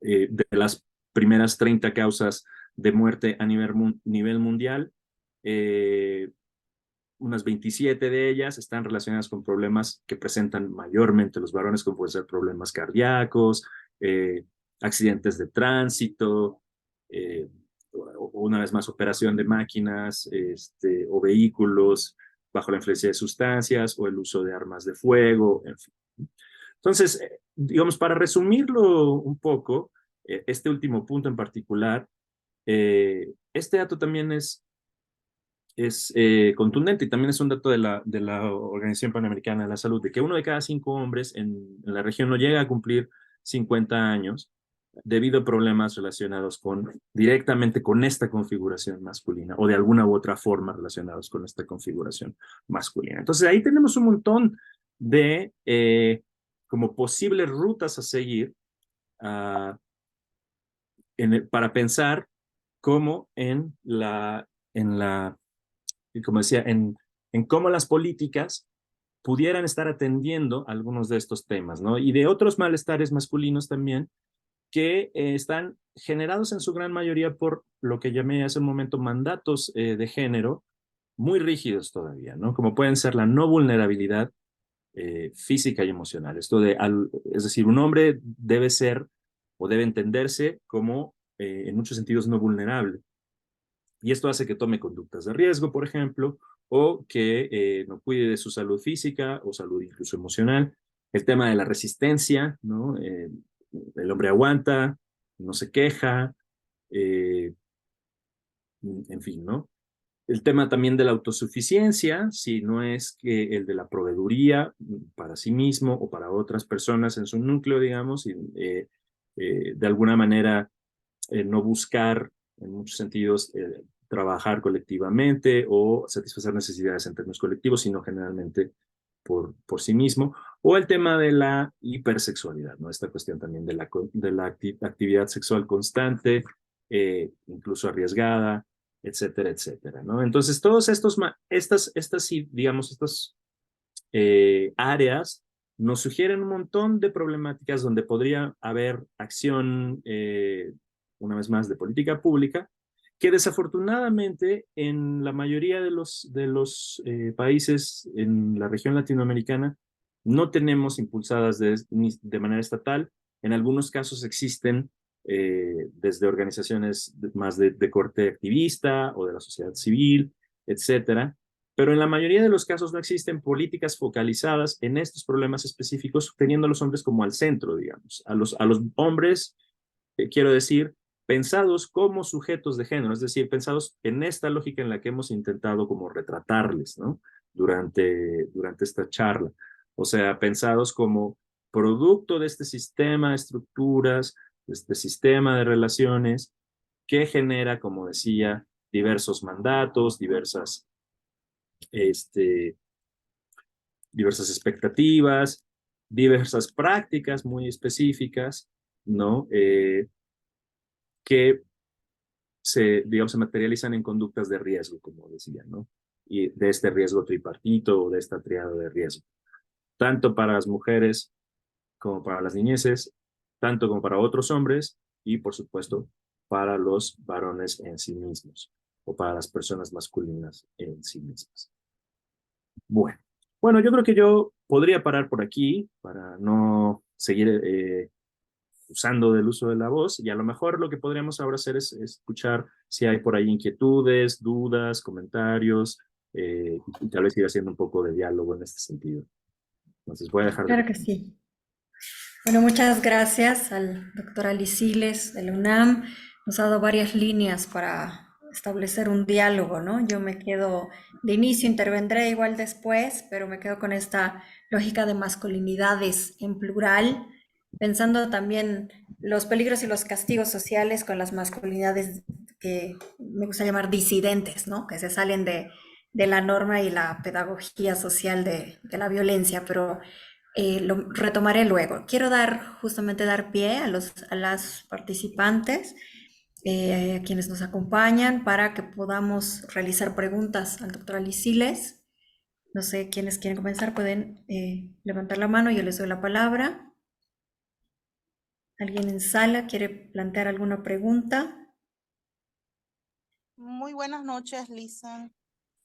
De las primeras 30 causas de muerte a nivel mundial, unas 27 de ellas están relacionadas con problemas que presentan mayormente los varones, como pueden ser problemas cardíacos, accidentes de tránsito, una vez más operación de máquinas o vehículos bajo la influencia de sustancias o el uso de armas de fuego, en fin. Entonces, digamos, para resumirlo un poco, este último punto en particular, este dato también es contundente y también es un dato de la Organización Panamericana de la Salud, de que 1 de cada 5 hombres en la región no llega a cumplir 50 años debido a problemas relacionados directamente con esta configuración masculina o de alguna u otra forma relacionados con esta configuración masculina. Entonces ahí tenemos un montón de como posibles rutas a seguir uh, para pensar cómo y como decía, en cómo las políticas pudieran estar atendiendo algunos de estos temas, ¿no? Y de otros malestares masculinos también que están generados en su gran mayoría por lo que llamé hace un momento mandatos de género muy rígidos todavía, ¿no? Como pueden ser la no vulnerabilidad física y emocional. Es decir, un hombre debe ser o debe entenderse como en muchos sentidos no vulnerable. Y esto hace que tome conductas de riesgo, por ejemplo, o que no cuide de su salud física o salud incluso emocional. El tema de la resistencia, ¿no? El hombre aguanta, no se queja, eh, en fin, ¿no? El tema también de la autosuficiencia, si no es que el de la proveeduría para sí mismo o para otras personas en su núcleo, digamos, y, de alguna manera no buscar, en muchos sentidos, trabajar colectivamente o satisfacer necesidades en términos colectivos, sino generalmente por sí mismo. O el tema de la hipersexualidad, ¿no? Esta cuestión también de la actividad sexual constante, incluso arriesgada, etcétera, etcétera, ¿no? Entonces, todos digamos, estas áreas nos sugieren un montón de problemáticas donde podría haber acción, una vez más, de política pública, que desafortunadamente en la mayoría de los países en la región latinoamericana no tenemos impulsadas de manera estatal. En algunos casos existen desde organizaciones más de corte activista o de la sociedad civil, etcétera, pero en la mayoría de los casos no existen políticas focalizadas en estos problemas específicos, teniendo a los hombres como al centro, digamos. A los hombres, quiero decir, pensados como sujetos de género, es decir, pensados en esta lógica en la que hemos intentado como retratarles, ¿no? Durante esta charla. O sea, pensados como producto de este sistema de estructuras, de este sistema de relaciones que genera, como decía, diversos mandatos, este, diversas expectativas, diversas prácticas muy específicas, ¿no? Que digamos, se materializan en conductas de riesgo, como decía, ¿no? Y de este riesgo tripartito o de esta triada de riesgo, tanto para las mujeres como para las niñeces, tanto como para otros hombres y, por supuesto, para los varones en sí mismos. o para las personas masculinas en sí mismas. Bueno, yo creo que yo podría parar por aquí para no seguir usando del uso de la voz, y a lo mejor lo que podríamos ahora hacer es escuchar si hay por ahí inquietudes, dudas, comentarios, y tal vez ir haciendo un poco de diálogo en este sentido. Entonces voy a dejar de... Claro que sí. Bueno, muchas gracias al doctor Aliciles de la UNAM. Nos ha dado varias líneas para establecer un diálogo, ¿no? Yo me quedo de inicio, intervendré igual después, pero me quedo con esta lógica de masculinidades en plural, pensando también los peligros y los castigos sociales con las masculinidades que me gusta llamar disidentes, ¿no? Que se salen de la norma y la pedagogía social de la violencia, pero lo retomaré luego. Quiero justamente dar pie a las participantes, a quienes nos acompañan, para que podamos realizar preguntas al doctor Aliciles. No sé quiénes quieren comenzar, pueden levantar la mano, yo les doy la palabra. ¿Alguien en sala quiere plantear alguna pregunta? Muy buenas noches, Lisa.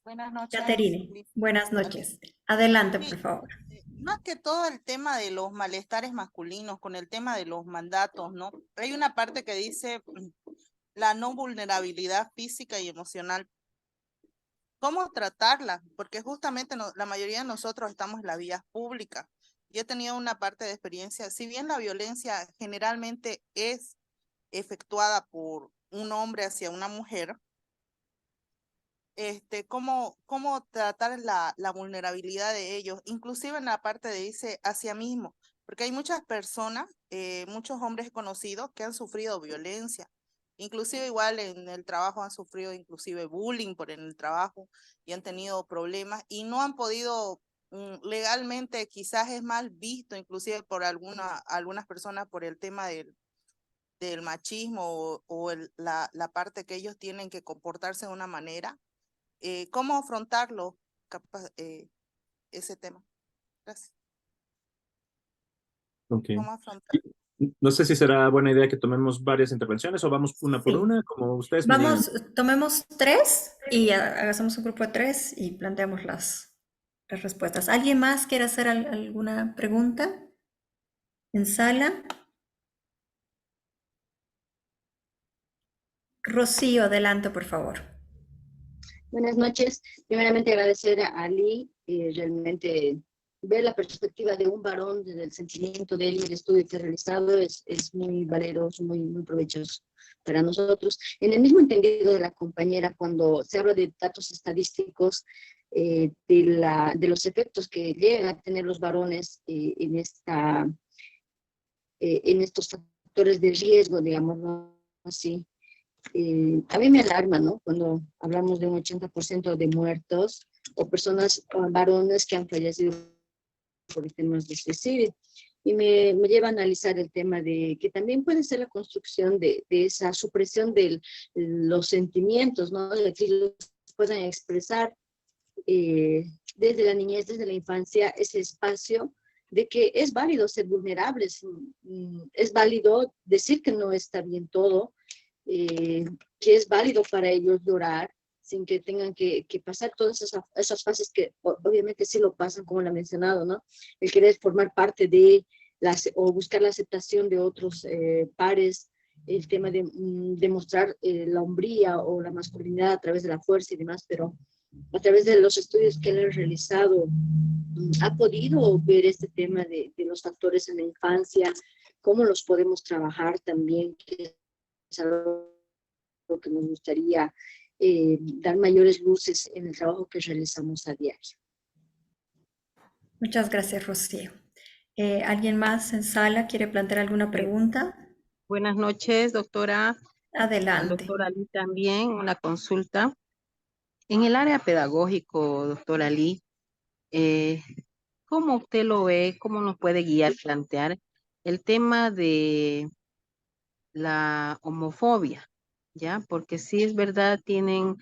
Buenas noches, Caterine, Lisa. buenas noches. Adelante, por Sí, favor. más que todo el tema de los malestares masculinos, con el tema de los mandatos, ¿no? Hay una parte que dice la no vulnerabilidad física y emocional. ¿Cómo tratarla? Porque justamente la mayoría de nosotros estamos en las vías públicas. Yo he tenido una parte de experiencia, si bien la violencia generalmente es efectuada por un hombre hacia una mujer, cómo tratar la vulnerabilidad de ellos, inclusive en la parte de dice hacia mismo, porque hay muchas personas, muchos hombres conocidos que han sufrido violencia, inclusive igual en el trabajo han sufrido inclusive bullying por en el trabajo y han tenido problemas y no han podido legalmente, quizás es mal visto inclusive por algunas personas por el tema del machismo o la parte que ellos tienen que comportarse de una manera. ¿Cómo afrontarlo, ese tema? Gracias. Okay. ¿Cómo afrontar? No sé si será buena idea que tomemos varias intervenciones o vamos una por Sí. una, como ustedes me digan. Tomemos 3 y hagamos un grupo de 3 y planteamos las respuestas. ¿Alguien más quiere hacer alguna pregunta en sala? Rocío, adelante, por favor. Buenas noches. Primeramente agradecer a Ali, realmente ver la perspectiva de un varón, desde el sentimiento de él y el estudio que ha realizado es muy valeroso, muy provechoso para nosotros. En el mismo entendido de la compañera, cuando se habla de datos estadísticos, de los efectos que llegan a tener los varones en estos factores de riesgo, digamos, ¿no? Así. A mí me alarma, ¿no? Cuando hablamos de un 80% de muertos o personas, varones que han fallecido por temas de suicidio. Y me lleva a analizar el tema de que también puede ser la construcción de esa supresión de los sentimientos, ¿no? De que los puedan expresar desde la niñez, desde la infancia, ese espacio de que es válido ser vulnerables, es válido decir que no está bien todo, que es válido para ellos llorar sin que tengan que pasar todas esas fases que obviamente sí lo pasan, como lo ha mencionado, ¿no? El querer formar parte de o buscar la aceptación de otros pares, el tema de demostrar la hombría o la masculinidad a través de la fuerza y demás, pero a través de los estudios que él ha realizado, ha podido ver este tema de los factores en la infancia, cómo los podemos trabajar también, que es algo que nos gustaría dar mayores luces en el trabajo que realizamos a diario. Muchas gracias, Rocío. ¿Alguien más en sala quiere plantear alguna pregunta? Buenas noches, doctora. Al Adelante. doctor Ali también, una consulta. En el área pedagógico, doctor Ali, ¿cómo usted lo ve? ¿Cómo nos puede guiar, plantear el tema de la homofobia? ¿Ya? Porque sí es verdad, tienen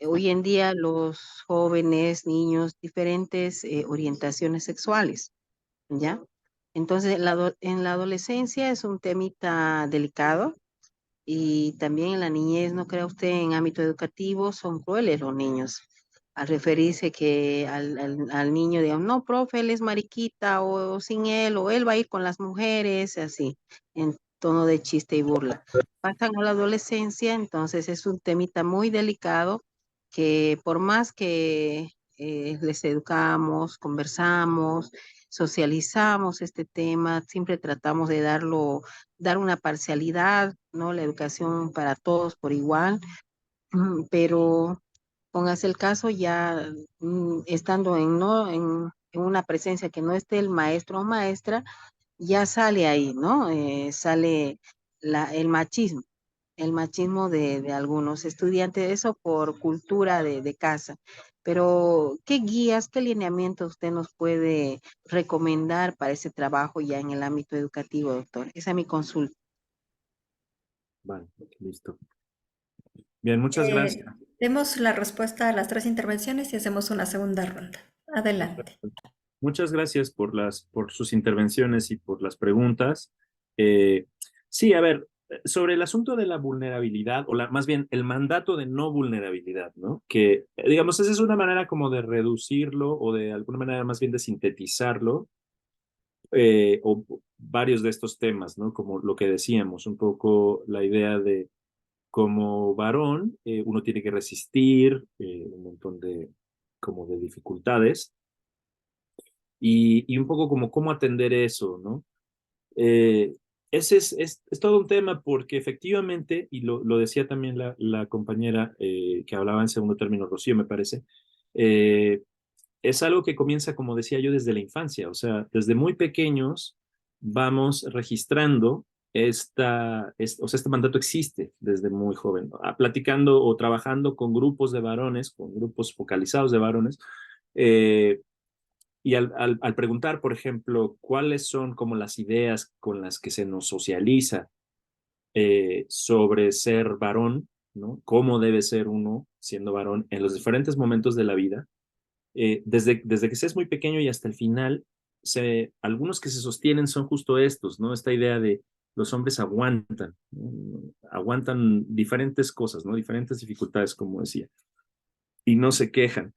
hoy en día los jóvenes, niños, diferentes orientaciones sexuales, ¿ya? Entonces, en la adolescencia es un temita delicado, y también en la niñez, ¿no cree usted? En ámbito educativo son crueles los niños. Al referirse que al niño, digamos, no, profe, él es mariquita, o sin él, o él va a ir con las mujeres, así, en tono de chiste y burla. Pasan a la adolescencia, entonces es un temita muy delicado que por más que les educamos, conversamos, socializamos este tema, siempre tratamos de dar una parcialidad, ¿no? La educación para todos por igual, pero póngase el caso ya estando ¿no? en una presencia que no esté el maestro o maestra, ya sale ahí, ¿no? Sale el machismo de algunos estudiantes, eso por cultura de casa. Pero, ¿qué guías, qué lineamientos usted nos puede recomendar para ese trabajo ya en el ámbito educativo, doctor? Esa es mi consulta. Vale, listo. Bien, muchas gracias. Demos la respuesta a las 3 intervenciones y hacemos una segunda ronda. Adelante. Muchas gracias por sus intervenciones y por las preguntas. Sí, a ver, sobre el asunto de la vulnerabilidad, o más bien el mandato de no vulnerabilidad, ¿no? Que, digamos, esa es una manera como de reducirlo o de alguna manera más bien de sintetizarlo, o varios de estos temas, ¿no? Como lo que decíamos, un poco la idea de como varón, uno tiene que resistir un montón como de dificultades y un poco como cómo atender eso, ¿no? Ese es todo un tema porque efectivamente, y lo decía también la compañera que hablaba en segundo término, Rocío, me parece, es algo que comienza, como decía yo, desde la infancia, o sea, desde muy pequeños vamos registrando o sea, este mandato existe desde muy joven, ¿no? Platicando o trabajando con grupos de varones, con grupos focalizados de varones, y al preguntar, por ejemplo, cuáles son como las ideas con las que se nos socializa sobre ser varón, ¿no? Cómo debe ser uno siendo varón en los diferentes momentos de la vida, desde que se es muy pequeño y hasta el final, algunos que se sostienen son justo estos, ¿no? Esta idea de los hombres aguantan, ¿no? Aguantan diferentes cosas, ¿no? Diferentes dificultades, como decía, y no se quejan,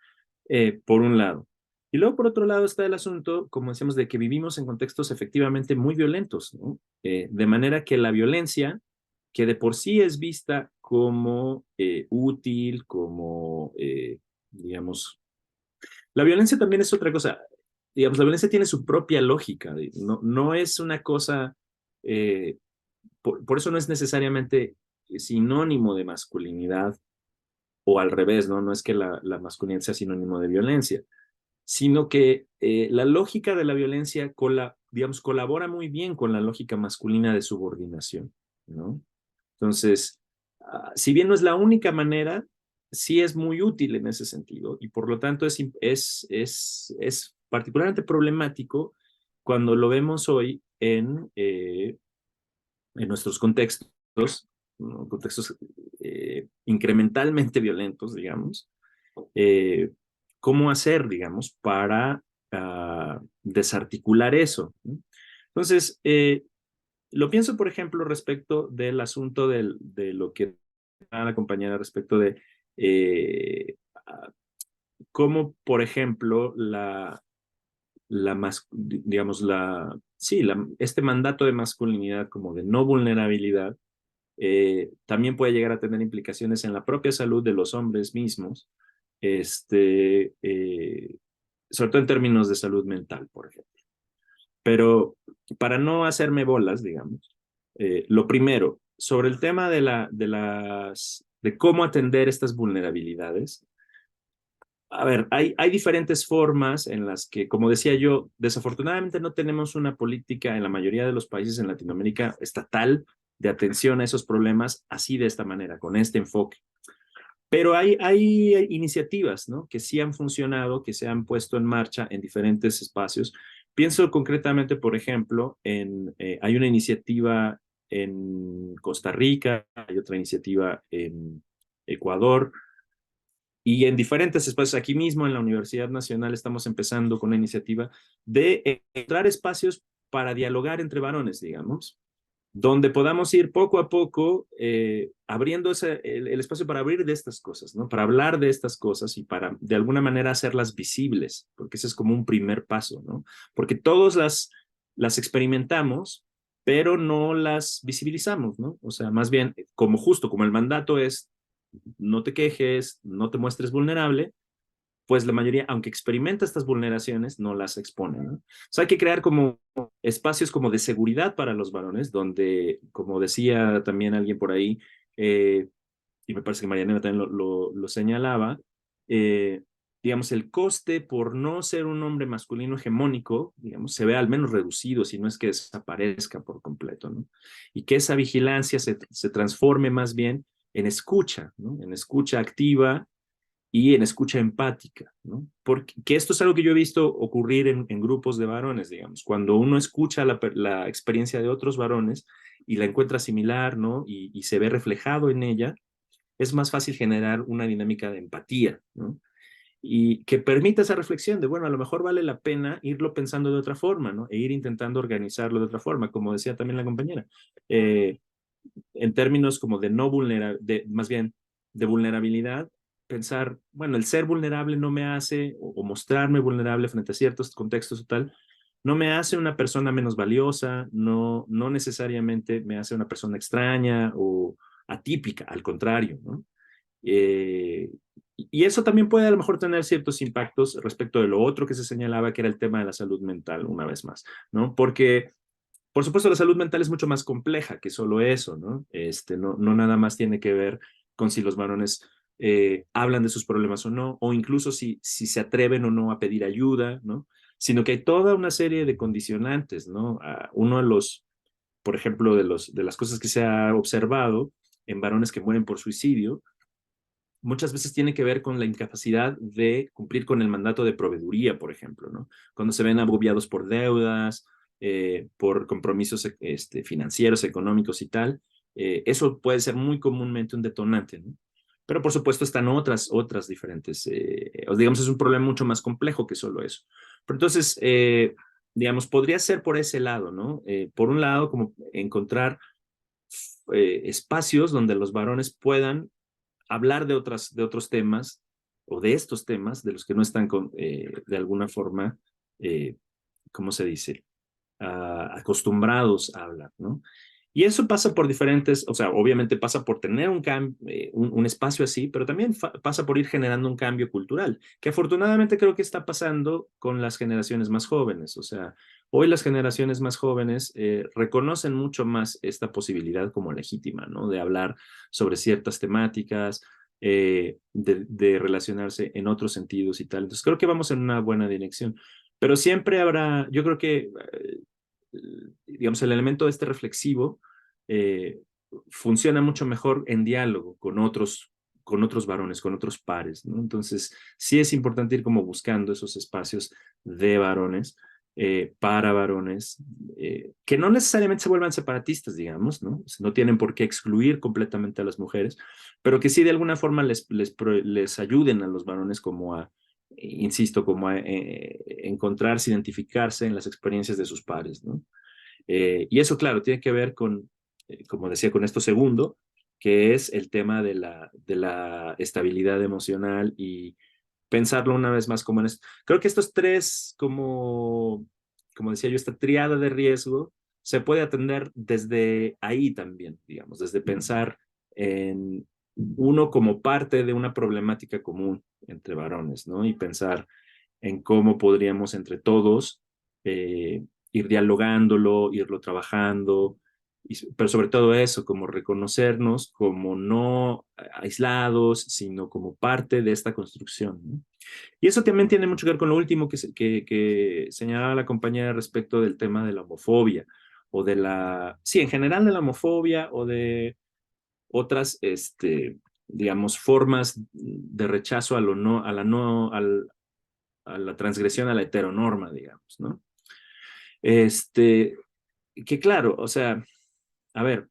por un lado. Y luego, por otro lado, está el asunto, como decíamos, de que vivimos en contextos efectivamente muy violentos, ¿no? De manera que la violencia, que de por sí es vista como útil, como, digamos, la violencia también es otra cosa. Digamos, la violencia tiene su propia lógica. No es una cosa, eh, por eso no es necesariamente sinónimo de masculinidad o al revés, ¿no? No es que la masculinidad sea sinónimo de violencia, sino que la lógica de la violencia, digamos, colabora muy bien con la lógica masculina de subordinación, ¿no? Entonces, si bien no es la única manera, sí es muy útil en ese sentido y por lo tanto es particularmente problemático cuando lo vemos hoy en nuestros contextos, ¿no? Contextos incrementalmente violentos, digamos. ¿Cómo hacer, digamos, para desarticular eso, ¿no? Entonces, lo pienso, por ejemplo, respecto del asunto de lo que la compañera respecto de cómo, por ejemplo, digamos, este mandato de masculinidad como de no vulnerabilidad también puede llegar a tener implicaciones en la propia salud de los hombres mismos, sobre todo en términos de salud mental, por ejemplo. Pero para no hacerme bolas, digamos, lo primero, sobre el tema de cómo atender estas vulnerabilidades. A ver, hay diferentes formas en las que, como decía yo, desafortunadamente no tenemos una política en la mayoría de los países en Latinoamérica estatal de atención a esos problemas así de esta manera, con este enfoque. Pero hay iniciativas, ¿no? Que sí han funcionado, que se han puesto en marcha en diferentes espacios. Pienso concretamente, por ejemplo, hay una iniciativa en Costa Rica, hay otra iniciativa en Ecuador, y en diferentes espacios, aquí mismo en la Universidad Nacional estamos empezando con una iniciativa de encontrar espacios para dialogar entre varones, digamos, donde podamos ir poco a poco abriendo el espacio para abrir de estas cosas, ¿no? Para hablar de estas cosas y para de alguna manera hacerlas visibles, porque ese es como un primer paso, ¿no? Porque todos las experimentamos, pero no las visibilizamos, ¿no? O sea, más bien, como justo como el mandato es no te quejes, no te muestres vulnerable, pues la mayoría, aunque experimenta estas vulneraciones, no las expone, ¿no? O sea, hay que crear como espacios como de seguridad para los varones, donde, como decía también alguien por ahí, y me parece que Marianela también lo señalaba, digamos, el coste por no ser un hombre masculino hegemónico, digamos, se ve al menos reducido, si no es que desaparezca por completo, ¿no? Y que esa vigilancia se transforme más bien en escucha, ¿no? En escucha activa y en escucha empática, ¿no? Porque esto es algo que yo he visto ocurrir en grupos de varones, digamos, cuando uno escucha la experiencia de otros varones y la encuentra similar, ¿no? Y se ve reflejado en ella, es más fácil generar una dinámica de empatía, ¿no? Y que permita esa reflexión de, bueno, a lo mejor vale la pena irlo pensando de otra forma, ¿no? E ir intentando organizarlo de otra forma, como decía también la compañera. En términos como de no vulnerabilidad, más bien de vulnerabilidad, pensar, bueno, el ser vulnerable no me hace, o mostrarme vulnerable frente a ciertos contextos o tal, no me hace una persona menos valiosa, no necesariamente me hace una persona extraña o atípica, al contrario, ¿no? Y eso también puede a lo mejor tener ciertos impactos respecto de lo otro que se señalaba, que era el tema de la salud mental, una vez más, ¿no? Porque por supuesto, la salud mental es mucho más compleja que solo eso, ¿no? No nada más tiene que ver con si los varones hablan de sus problemas o no, o incluso si se atreven o no a pedir ayuda, ¿no? Sino que hay toda una serie de condicionantes, ¿no? Uno de los, por ejemplo, de las cosas que se ha observado en varones que mueren por suicidio, muchas veces tiene que ver con la incapacidad de cumplir con el mandato de proveeduría, por ejemplo, ¿no? Cuando se ven agobiados por deudas, por compromisos financieros, económicos y tal, eso puede ser muy comúnmente un detonante, ¿no? Pero por supuesto están otras diferentes, digamos, es un problema mucho más complejo que solo eso. Pero entonces, digamos, podría ser por ese lado, ¿no? Por un lado, como encontrar espacios donde los varones puedan hablar de otros temas o de estos temas de los que no están de alguna forma, ¿cómo se dice? Acostumbrados a hablar, ¿no? Y eso pasa por diferentes, o sea, obviamente pasa por tener un espacio así, pero también pasa por ir generando un cambio cultural, que afortunadamente creo que está pasando con las generaciones más jóvenes. O sea, hoy las generaciones más jóvenes reconocen mucho más esta posibilidad como legítima, ¿no? De hablar sobre ciertas temáticas, de relacionarse en otros sentidos y tal. Entonces creo que vamos en una buena dirección. Pero siempre habrá, yo creo que digamos, el elemento reflexivo funciona mucho mejor en diálogo con otros varones, con otros pares, ¿no? Entonces, sí es importante ir como buscando esos espacios de varones, para varones, que no necesariamente se vuelvan separatistas, digamos, ¿no? O sea, no tienen por qué excluir completamente a las mujeres, pero que sí de alguna forma les ayuden a los varones como a, insisto, como a encontrarse, identificarse en las experiencias de sus pares, ¿no? Y eso, claro, tiene que ver con, como decía, con esto segundo, que es el tema de la estabilidad emocional y pensarlo una vez más como en esto. Creo que estos tres, como decía yo, esta triada de riesgo, se puede atender desde ahí también, digamos, desde pensar en uno como parte de una problemática común entre varones, ¿no? Y pensar en cómo podríamos entre todos ir dialogándolo, irlo trabajando, pero sobre todo eso, como reconocernos como no aislados, sino como parte de esta construcción, ¿no? Y eso también tiene mucho que ver con lo último que señalaba la compañera respecto del tema de la homofobia, o de sí, en general de la homofobia, o de otras, digamos, formas de rechazo a lo no, a la no, a la transgresión a la heteronorma, digamos, ¿no? Que claro, o sea, a ver,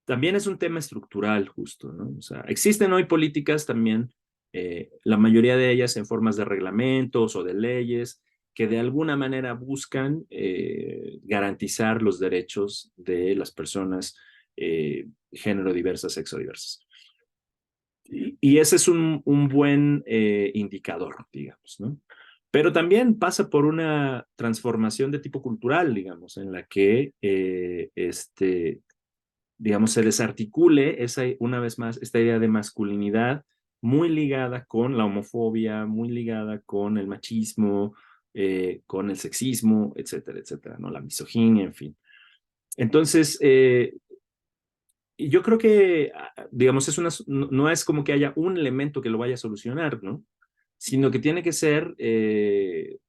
también es un tema estructural justo, ¿no? O sea, existen hoy políticas también, la mayoría de ellas en formas de reglamentos o de leyes, que de alguna manera buscan garantizar los derechos de las personas género diversas, sexo diversas. Y ese es un buen indicador, digamos, ¿no? Pero también pasa por una transformación de tipo cultural, digamos, en la que, digamos, se desarticule una vez más esta idea de masculinidad muy ligada con la homofobia, muy ligada con el machismo, con el sexismo, etcétera, etcétera, ¿no? La misoginia, en fin. Entonces, y yo creo que, digamos, no es como que haya un elemento que lo vaya a solucionar, ¿no? Sino que tiene que ser,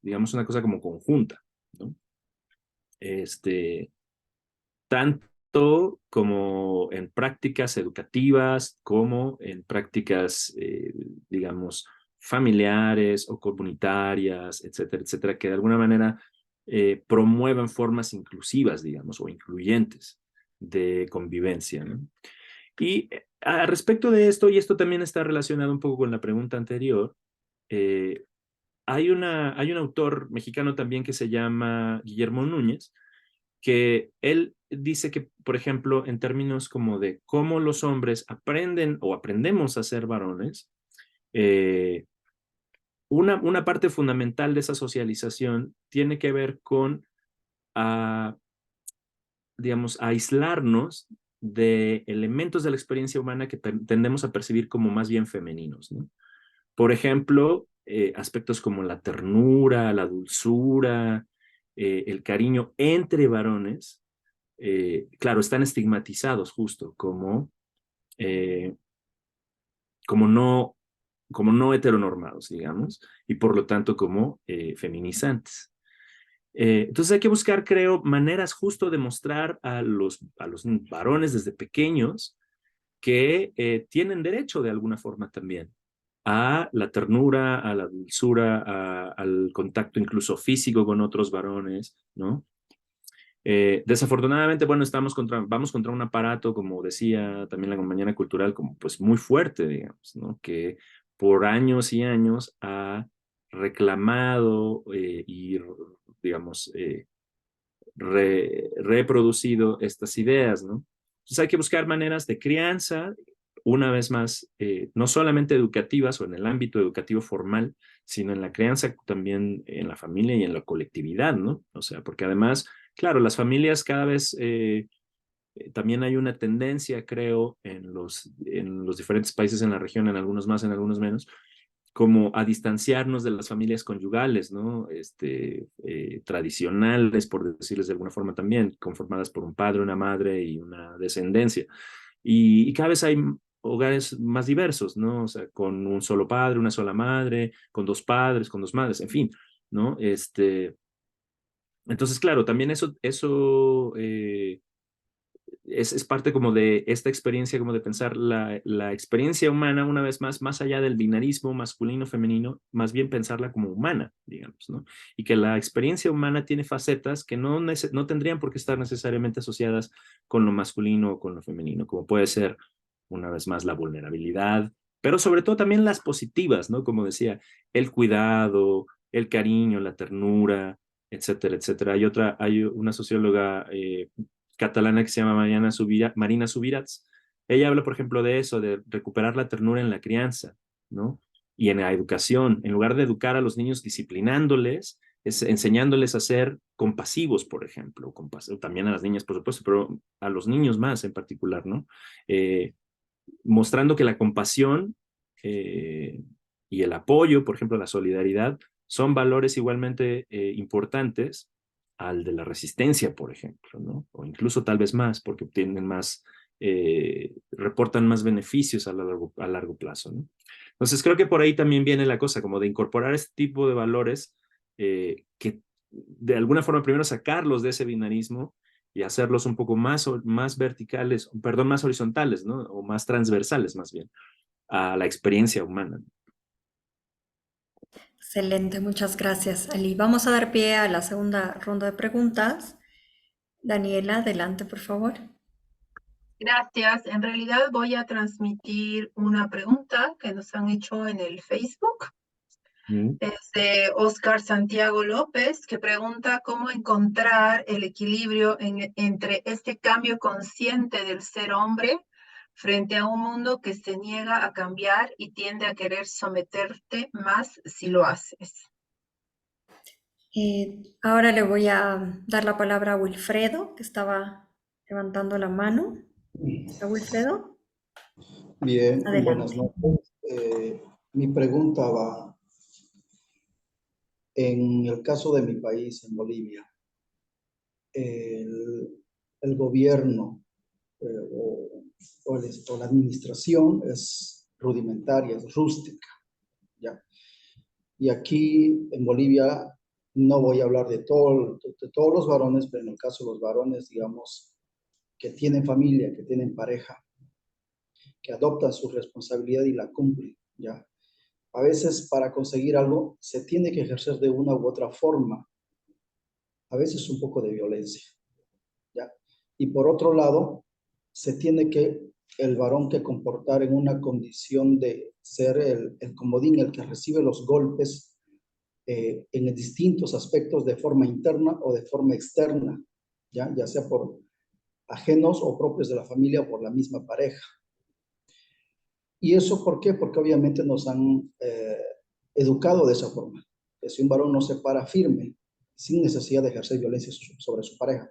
digamos, una cosa como conjunta, ¿no? Tanto como en prácticas educativas, como en prácticas, digamos, familiares o comunitarias, etcétera, etcétera, que de alguna manera promuevan formas inclusivas, digamos, o incluyentes de convivencia, ¿no? Y a respecto de esto, y esto también está relacionado un poco con la pregunta anterior, hay un autor mexicano también que se llama Guillermo Núñez, que él dice que, por ejemplo, en términos como de cómo los hombres aprenden o aprendemos a ser varones, una parte fundamental de esa socialización tiene que ver con, digamos, aislarnos de elementos de la experiencia humana que tendemos a percibir como más bien femeninos, ¿no? Por ejemplo, aspectos como la ternura, la dulzura, el cariño entre varones, claro, están estigmatizados justo como no heteronormados, digamos, y por lo tanto como feminizantes. Entonces hay que buscar, creo, maneras justo de mostrar a los varones desde pequeños que tienen derecho de alguna forma también a la ternura, a la dulzura, al contacto incluso físico con otros varones, ¿no? Desafortunadamente, bueno, vamos contra un aparato, como decía también la compañera cultural, como pues muy fuerte, digamos, ¿no? Que por años y años ha reclamado y, digamos, reproducido estas ideas, ¿no? Entonces hay que buscar maneras de crianza, una vez más, no solamente educativas o en el ámbito educativo formal, sino en la crianza también en la familia y en la colectividad, ¿no? O sea, porque además, claro, las familias cada vez también hay una tendencia, creo, en los diferentes países en la región, en algunos más, en algunos menos, como a distanciarnos de las familias conyugales, ¿no? Tradicionales, por decirles de alguna forma también, conformadas por un padre, una madre y una descendencia. Y cada vez hay hogares más diversos, ¿no? O sea, con un solo padre, una sola madre, con dos padres, con dos madres, en fin, ¿no? Entonces, claro, también eso es parte como de esta experiencia, como de pensar la experiencia humana, una vez más allá del binarismo masculino-femenino, más bien pensarla como humana, digamos, ¿no? Y que la experiencia humana tiene facetas que no tendrían por qué estar necesariamente asociadas con lo masculino o con lo femenino, como puede ser, una vez más, la vulnerabilidad, pero sobre todo también las positivas, ¿no? Como decía, el cuidado, el cariño, la ternura, etcétera, etcétera. Hay una socióloga catalana que se llama Marina Subirats. Ella habla, por ejemplo, de eso, de recuperar la ternura en la crianza, ¿no? Y en la educación, en lugar de educar a los niños disciplinándoles, enseñándoles a ser compasivos, por ejemplo, también a las niñas, por supuesto, pero a los niños más en particular, ¿no? Mostrando que la compasión y el apoyo, por ejemplo, la solidaridad, son valores igualmente importantes al de la resistencia, por ejemplo, ¿no? O incluso tal vez más, porque obtienen más, reportan más beneficios a largo plazo, ¿no? Entonces creo que por ahí también viene la cosa, como de incorporar este tipo de valores que de alguna forma primero sacarlos de ese binarismo y hacerlos un poco más verticales, perdón, más horizontales, ¿no? O más transversales más bien a la experiencia humana. Excelente, muchas gracias, Ali. Vamos a dar pie a la segunda ronda de preguntas. Daniela, adelante, por favor. Gracias. En realidad voy a transmitir una pregunta que nos han hecho en el Facebook. Es de Oscar Santiago López, que pregunta cómo encontrar el equilibrio entre este cambio consciente del ser hombre frente a un mundo que se niega a cambiar y tiende a querer someterte más si lo haces. Ahora le voy a dar la palabra a Wilfredo, que estaba levantando la mano. ¿Está Wilfredo? Bien, buenas Adelante. noches. Mi pregunta va, en el caso de mi país, en Bolivia, el gobierno o la administración es rudimentaria, es rústica, ¿ya? Y aquí en Bolivia, no voy a hablar de todos los varones, pero en el caso de los varones, digamos, que tienen familia, que tienen pareja, que adoptan su responsabilidad y la cumplen, ¿ya? A veces para conseguir algo se tiene que ejercer de una u otra forma, a veces un poco de violencia, ¿ya? Y por otro lado, se tiene que el varón que comportar en una condición de ser el comodín, el que recibe los golpes en distintos aspectos de forma interna o de forma externa, ya sea por ajenos o propios de la familia o por la misma pareja. ¿Y eso por qué? Porque obviamente nos han educado de esa forma, que si un varón no se para firme, sin necesidad de ejercer violencia sobre su pareja,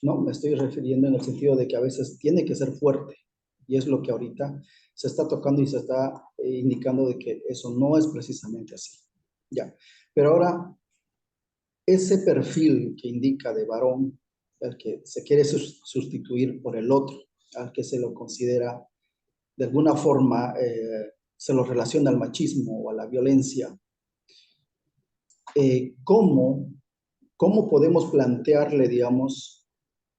no, me estoy refiriendo en el sentido de que a veces tiene que ser fuerte, y es lo que ahorita se está tocando y se está indicando de que eso no es precisamente así, ya. Pero ahora, ese perfil que indica de varón, el que se quiere sustituir por el otro, al que se lo considera de alguna forma se lo relaciona al machismo o a la violencia, ¿cómo podemos plantearle, digamos,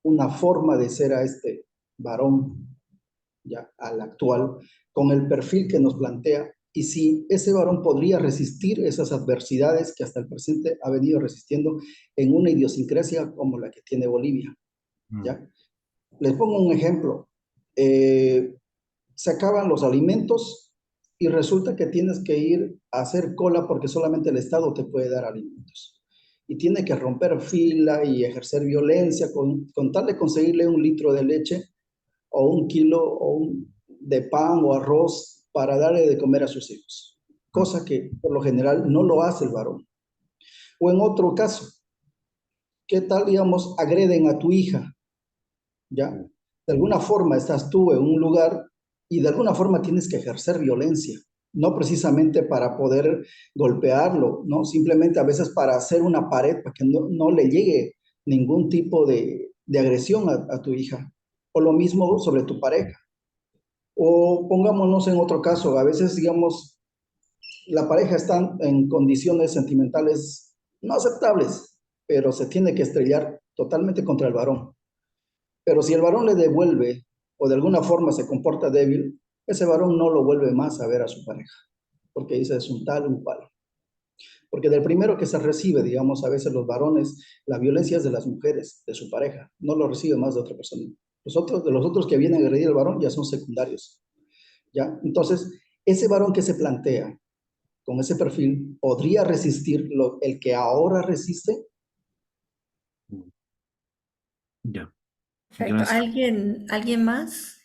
una forma de ser a este varón, ya al actual, con el perfil que nos plantea, y si ese varón podría resistir esas adversidades que hasta el presente ha venido resistiendo en una idiosincrasia como la que tiene Bolivia, ¿ya? Les pongo un ejemplo. Se acaban los alimentos y resulta que tienes que ir a hacer cola porque solamente el Estado te puede dar alimentos. Y tiene que romper fila y ejercer violencia con tal de conseguirle 1 litro de leche o 1 kilo de pan o arroz para darle de comer a sus hijos. Cosa que por lo general no lo hace el varón. O en otro caso, ¿qué tal, digamos, agreden a tu hija? ¿Ya? De alguna forma estás tú en un lugar y de alguna forma tienes que ejercer violencia, no precisamente para poder golpearlo, ¿no? Simplemente a veces para hacer una pared para que no le llegue ningún tipo de agresión a tu hija. O lo mismo sobre tu pareja. O pongámonos en otro caso, a veces, digamos, la pareja está en condiciones sentimentales no aceptables, pero se tiene que estrellar totalmente contra el varón. Pero si el varón le devuelve o de alguna forma se comporta débil, ese varón no lo vuelve más a ver a su pareja, porque dice es un tal, un cual. Porque del primero que se recibe, digamos, a veces los varones, la violencia es de las mujeres, de su pareja, no lo recibe más de otra persona. De los otros que vienen a agredir al varón ya son secundarios, ¿ya? Entonces, ese varón que se plantea con ese perfil, ¿podría resistir el que ahora resiste? Ya. Perfecto. Gracias. ¿Alguien más?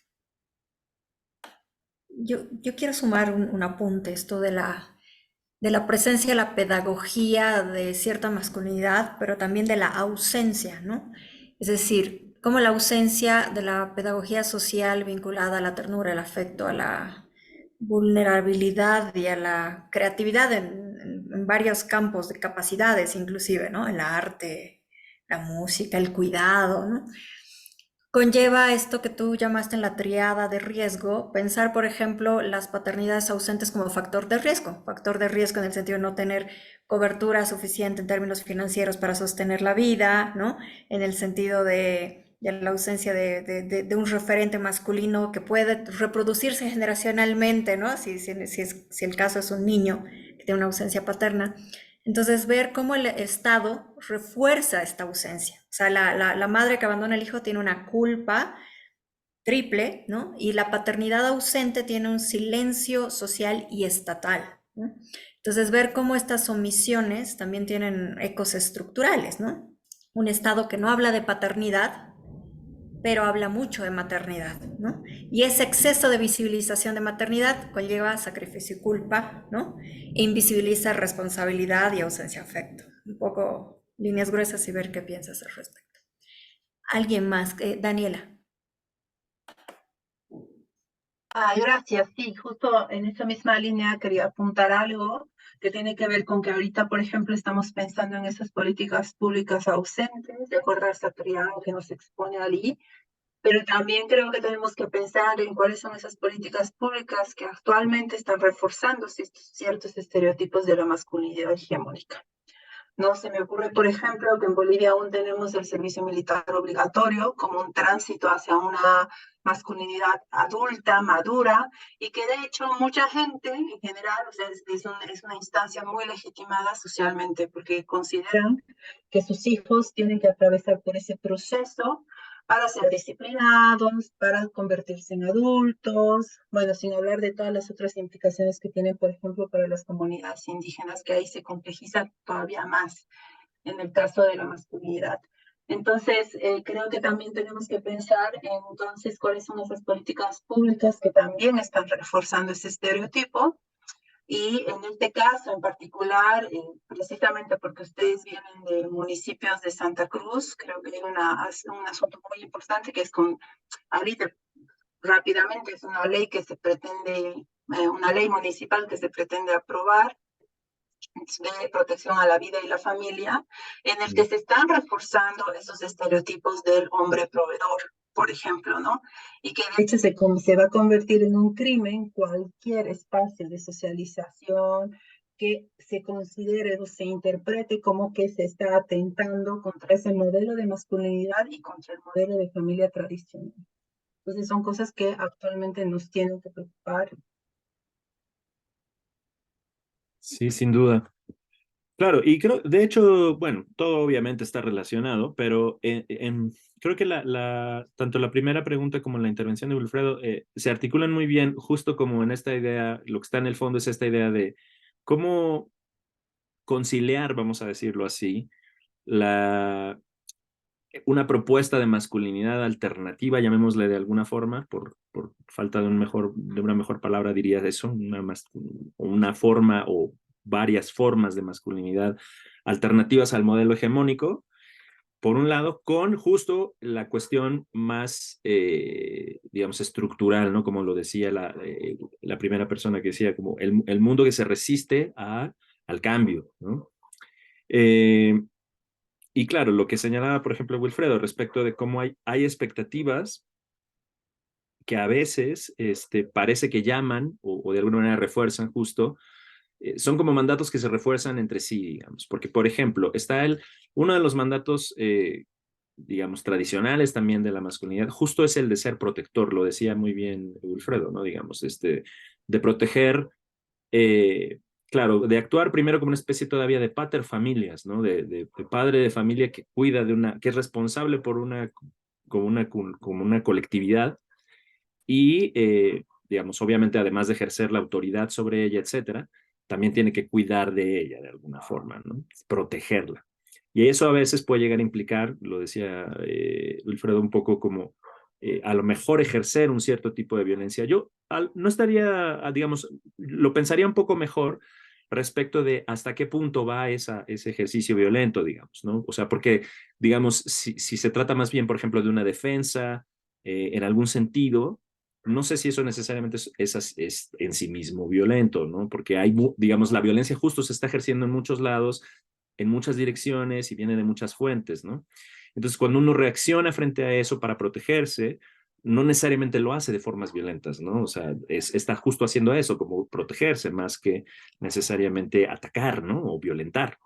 Yo quiero sumar un apunte, esto de la presencia de la pedagogía de cierta masculinidad, pero también de la ausencia, ¿no? Es decir, cómo la ausencia de la pedagogía social vinculada a la ternura, el afecto, a la vulnerabilidad y a la creatividad en varios campos de capacidades, inclusive, ¿no? El arte, la música, el cuidado, ¿no? Conlleva esto que tú llamaste en la triada de riesgo, pensar, por ejemplo, las paternidades ausentes como factor de riesgo en el sentido de no tener cobertura suficiente en términos financieros para sostener la vida, ¿no? En el sentido de la ausencia de un referente masculino que puede reproducirse generacionalmente, ¿no? Si el caso es un niño que tiene una ausencia paterna. Entonces, ver cómo el Estado refuerza esta ausencia. O sea, la madre que abandona al hijo tiene una culpa triple, ¿no? Y la paternidad ausente tiene un silencio social y estatal, ¿no? Entonces, ver cómo estas omisiones también tienen ecos estructurales, ¿no? Un Estado que no habla de paternidad, pero habla mucho de maternidad, ¿no? Y ese exceso de visibilización de maternidad conlleva sacrificio y culpa, ¿no? E invisibiliza responsabilidad y ausencia de afecto. Un poco líneas gruesas y ver qué piensas al respecto. ¿Alguien más? Daniela. Gracias. Sí, justo en esa misma línea quería apuntar algo que tiene que ver con que ahorita, por ejemplo, estamos pensando en esas políticas públicas ausentes, de acuerdo a esta triada que nos expone Ali, pero también creo que tenemos que pensar en cuáles son esas políticas públicas que actualmente están reforzando ciertos estereotipos de la masculinidad hegemónica. No se me ocurre, por ejemplo, que en Bolivia aún tenemos el servicio militar obligatorio como un tránsito hacia una masculinidad adulta, madura, y que de hecho mucha gente en general, o sea, es una instancia muy legitimada socialmente, porque consideran que sus hijos tienen que atravesar por ese proceso para ser disciplinados, para convertirse en adultos, bueno, sin hablar de todas las otras implicaciones que tienen, por ejemplo, para las comunidades indígenas, que ahí se complejiza todavía más en el caso de la masculinidad. Entonces, creo que también tenemos que pensar en entonces cuáles son esas políticas públicas que también están reforzando ese estereotipo. Y en este caso en particular, precisamente porque ustedes vienen de municipios de Santa Cruz, creo que hay un asunto muy importante que es con, ahorita rápidamente, es una ley que se pretende, una ley municipal que se pretende aprobar de protección a la vida y la familia, en el que se están reforzando esos estereotipos del hombre proveedor, por ejemplo, ¿no? Y que de hecho se va a convertir en un crimen cualquier espacio de socialización que se considere o se interprete como que se está atentando contra ese modelo de masculinidad y contra el modelo de familia tradicional. Entonces son cosas que actualmente nos tienen que preocupar. Sí, sin duda. Claro, y creo, de hecho, bueno, todo obviamente está relacionado, pero creo que tanto la primera pregunta como la intervención de Wilfredo se articulan muy bien, justo como en esta idea, lo que está en el fondo es esta idea de cómo conciliar, vamos a decirlo así, una propuesta de masculinidad alternativa, llamémosle de alguna forma, por falta de una mejor palabra diría eso, una forma o varias formas de masculinidad alternativas al modelo hegemónico, por un lado, con justo la cuestión más, digamos, estructural, ¿no? Como lo decía la primera persona que decía, como el mundo que se resiste al cambio, ¿no? Y claro, lo que señalaba, por ejemplo, Wilfredo, respecto de cómo hay expectativas que a veces parece que llaman o de alguna manera refuerzan justo, son como mandatos que se refuerzan entre sí, digamos, porque, por ejemplo, está uno de los mandatos, digamos, tradicionales también de la masculinidad, justo es el de ser protector, lo decía muy bien Wilfredo, ¿no? Digamos, de proteger, claro, de actuar primero como una especie todavía de pater familias, ¿no? De padre de familia que cuida que es responsable por como una colectividad y, digamos, obviamente además de ejercer la autoridad sobre ella, etcétera, también tiene que cuidar de ella de alguna forma, ¿no? Protegerla. Y eso a veces puede llegar a implicar, lo decía Wilfredo, un poco como a lo mejor ejercer un cierto tipo de violencia. Yo no estaría, digamos, lo pensaría un poco mejor respecto de hasta qué punto va ese ejercicio violento, digamos, ¿no? O sea, porque, digamos, si se trata más bien, por ejemplo, de una defensa, en algún sentido, no sé si eso necesariamente es en sí mismo violento, ¿no? Porque digamos, la violencia justo se está ejerciendo en muchos lados, en muchas direcciones y viene de muchas fuentes, ¿no? Entonces, cuando uno reacciona frente a eso para protegerse, no necesariamente lo hace de formas violentas, ¿no? O sea, está justo haciendo eso, como protegerse, más que necesariamente atacar, ¿no? O violentar.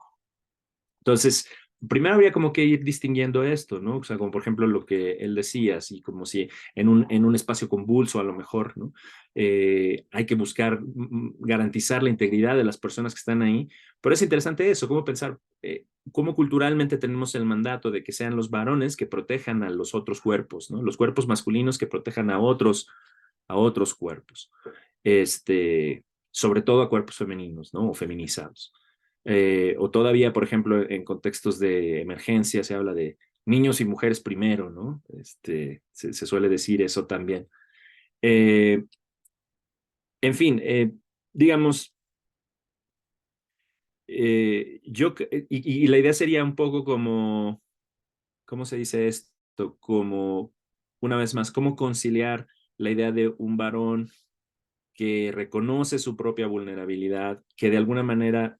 Entonces, primero habría como que ir distinguiendo esto, ¿no? O sea, como por ejemplo lo que él decía, así como si en un espacio convulso a lo mejor, ¿no? Hay que buscar garantizar la integridad de las personas que están ahí. Pero es interesante eso, cómo pensar, cómo culturalmente tenemos el mandato de que sean los varones que protejan a los otros cuerpos, ¿no? Los cuerpos masculinos que protejan a otros cuerpos. sobre todo a cuerpos femeninos, ¿no? O feminizados. O todavía, por ejemplo, en contextos de emergencia se habla de niños y mujeres primero, ¿no? Se suele decir eso también. En fin, digamos, y la idea sería un poco como, ¿cómo se dice esto? Como, una vez más, cómo conciliar la idea de un varón que reconoce su propia vulnerabilidad, que de alguna manera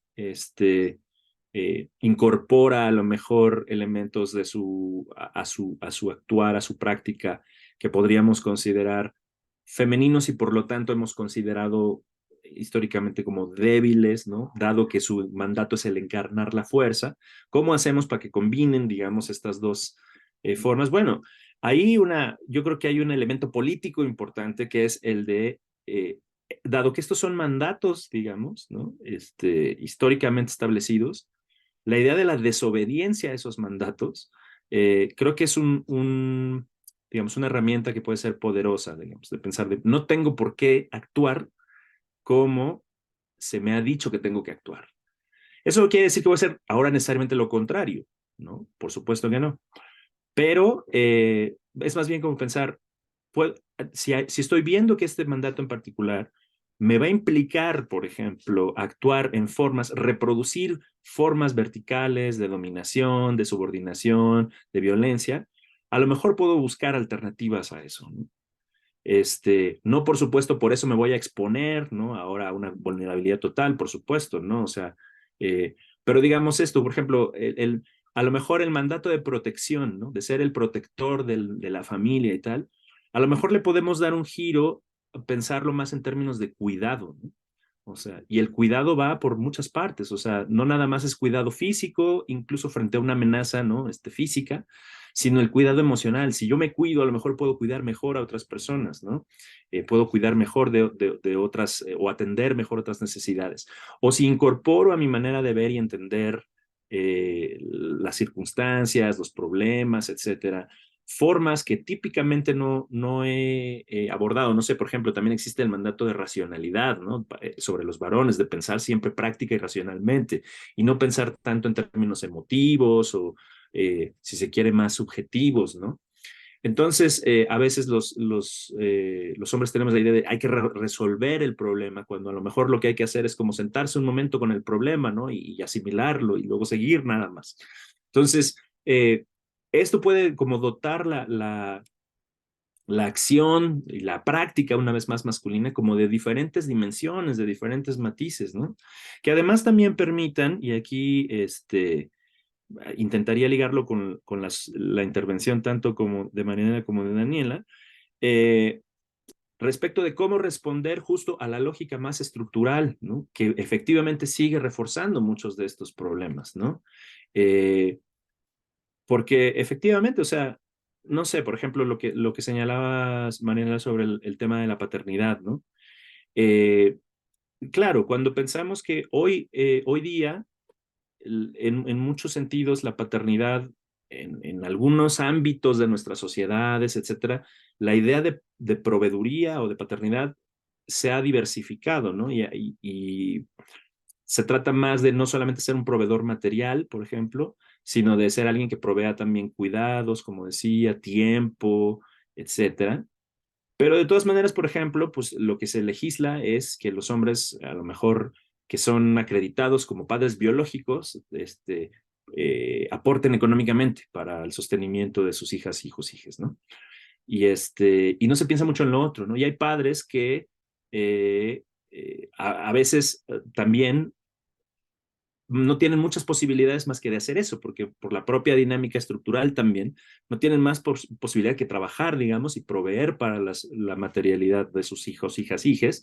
incorpora a lo mejor elementos de a su actuar, a su práctica, que podríamos considerar femeninos y por lo tanto hemos considerado históricamente como débiles, ¿no? Dado que su mandato es el encarnar la fuerza. ¿Cómo hacemos para que combinen, digamos, estas dos formas? Bueno, yo creo que hay un elemento político importante que es el de dado que estos son mandatos, digamos, ¿no? Históricamente establecidos, la idea de la desobediencia a esos mandatos, creo que es digamos, una herramienta que puede ser poderosa, digamos, de pensar no tengo por qué actuar como se me ha dicho que tengo que actuar. Eso no quiere decir que voy a hacer ahora necesariamente lo contrario, ¿no? Por supuesto que no. Pero es más bien como pensar, si estoy viendo que este mandato en particular me va a implicar, por ejemplo, actuar en reproducir formas verticales de dominación, de subordinación, de violencia, a lo mejor puedo buscar alternativas a eso, ¿no? No, por supuesto, por eso me voy a exponer, ¿no? Ahora a una vulnerabilidad total, por supuesto, ¿no? O sea, pero digamos esto, por ejemplo, a lo mejor el mandato de protección, ¿no? De ser el protector de la familia y tal, a lo mejor le podemos dar un giro, pensarlo más en términos de cuidado, ¿no? O sea, y el cuidado va por muchas partes, o sea, no nada más es cuidado físico, incluso frente a una amenaza, ¿no? Física, sino el cuidado emocional. Si yo me cuido, a lo mejor puedo cuidar mejor a otras personas, ¿no? Puedo cuidar mejor de otras o atender mejor otras necesidades. O si incorporo a mi manera de ver y entender las circunstancias, los problemas, etcétera, formas que típicamente no he abordado. No sé, por ejemplo, también existe el mandato de racionalidad, ¿no? Sobre los varones, de pensar siempre práctica y racionalmente, y no pensar tanto en términos emotivos o, si se quiere, más subjetivos, ¿no? Entonces, a veces los hombres tenemos la idea de hay que resolver el problema, cuando a lo mejor lo que hay que hacer es como sentarse un momento con el problema, ¿no? Y asimilarlo y luego seguir nada más. Entonces, esto puede como dotar la acción y la práctica, una vez más masculina, como de diferentes dimensiones, de diferentes matices, ¿no? Que además también permitan, y aquí intentaría ligarlo con la intervención tanto como de Marianela como de Daniela, respecto de cómo responder justo a la lógica más estructural, ¿no? Que efectivamente sigue reforzando muchos de estos problemas, ¿no? Porque efectivamente, o sea, no sé, por ejemplo, lo que señalabas, Mariana, sobre el tema de la paternidad, ¿no? Claro, cuando pensamos que hoy día, en muchos sentidos, la paternidad, en algunos ámbitos de nuestras sociedades, etcétera, la idea de proveeduría o de paternidad se ha diversificado, ¿no? Y se trata más de no solamente ser un proveedor material, por ejemplo, sino de ser alguien que provea también cuidados, como decía, tiempo, etcétera. Pero de todas maneras, por ejemplo, pues lo que se legisla es que los hombres, a lo mejor que son acreditados como padres biológicos, aporten económicamente para el sostenimiento de sus hijas, hijos, hijas, ¿no? Y no se piensa mucho en lo otro, ¿no? Y hay padres que a veces también no tienen muchas posibilidades más que de hacer eso, porque por la propia dinámica estructural también no tienen más posibilidad que trabajar, digamos, y proveer para la materialidad de sus hijos, hijas, hijes,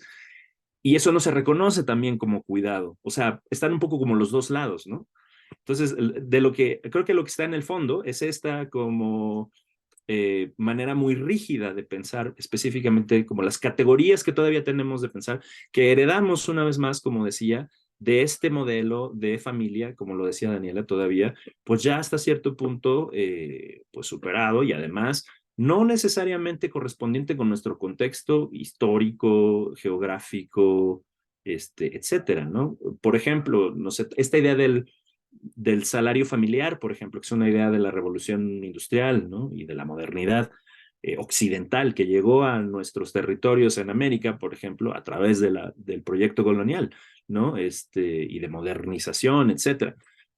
y eso no se reconoce también como cuidado. O sea, están un poco como los dos lados, ¿no? Entonces, creo que lo que está en el fondo es esta como manera muy rígida de pensar, específicamente como las categorías que todavía tenemos de pensar, que heredamos una vez más, como decía, de este modelo de familia, como lo decía Daniela todavía, pues ya hasta cierto punto pues superado, y además no necesariamente correspondiente con nuestro contexto histórico, geográfico, etcétera, ¿no? Por ejemplo, no sé, esta idea del salario familiar, por ejemplo, que es una idea de la revolución industrial, ¿no? Y de la modernidad occidental que llegó a nuestros territorios en América, por ejemplo, a través del proyecto colonial, ¿no? Y de modernización, etcétera.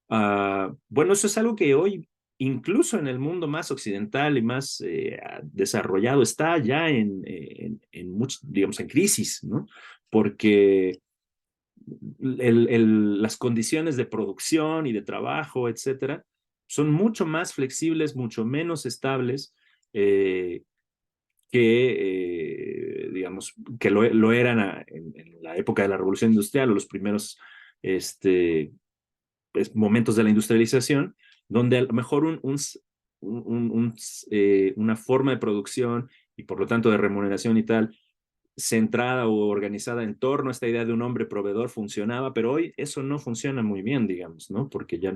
Bueno, eso es algo que hoy, incluso en el mundo más occidental y más desarrollado, está ya digamos, en crisis, ¿no? Porque las condiciones de producción y de trabajo, etcétera, son mucho más flexibles, mucho menos estables digamos, que lo eran en la época de la Revolución Industrial o los primeros momentos de la industrialización, donde a lo mejor una forma de producción y por lo tanto de remuneración y tal, centrada o organizada en torno a esta idea de un hombre proveedor funcionaba, pero hoy eso no funciona muy bien, digamos, ¿no? Porque ya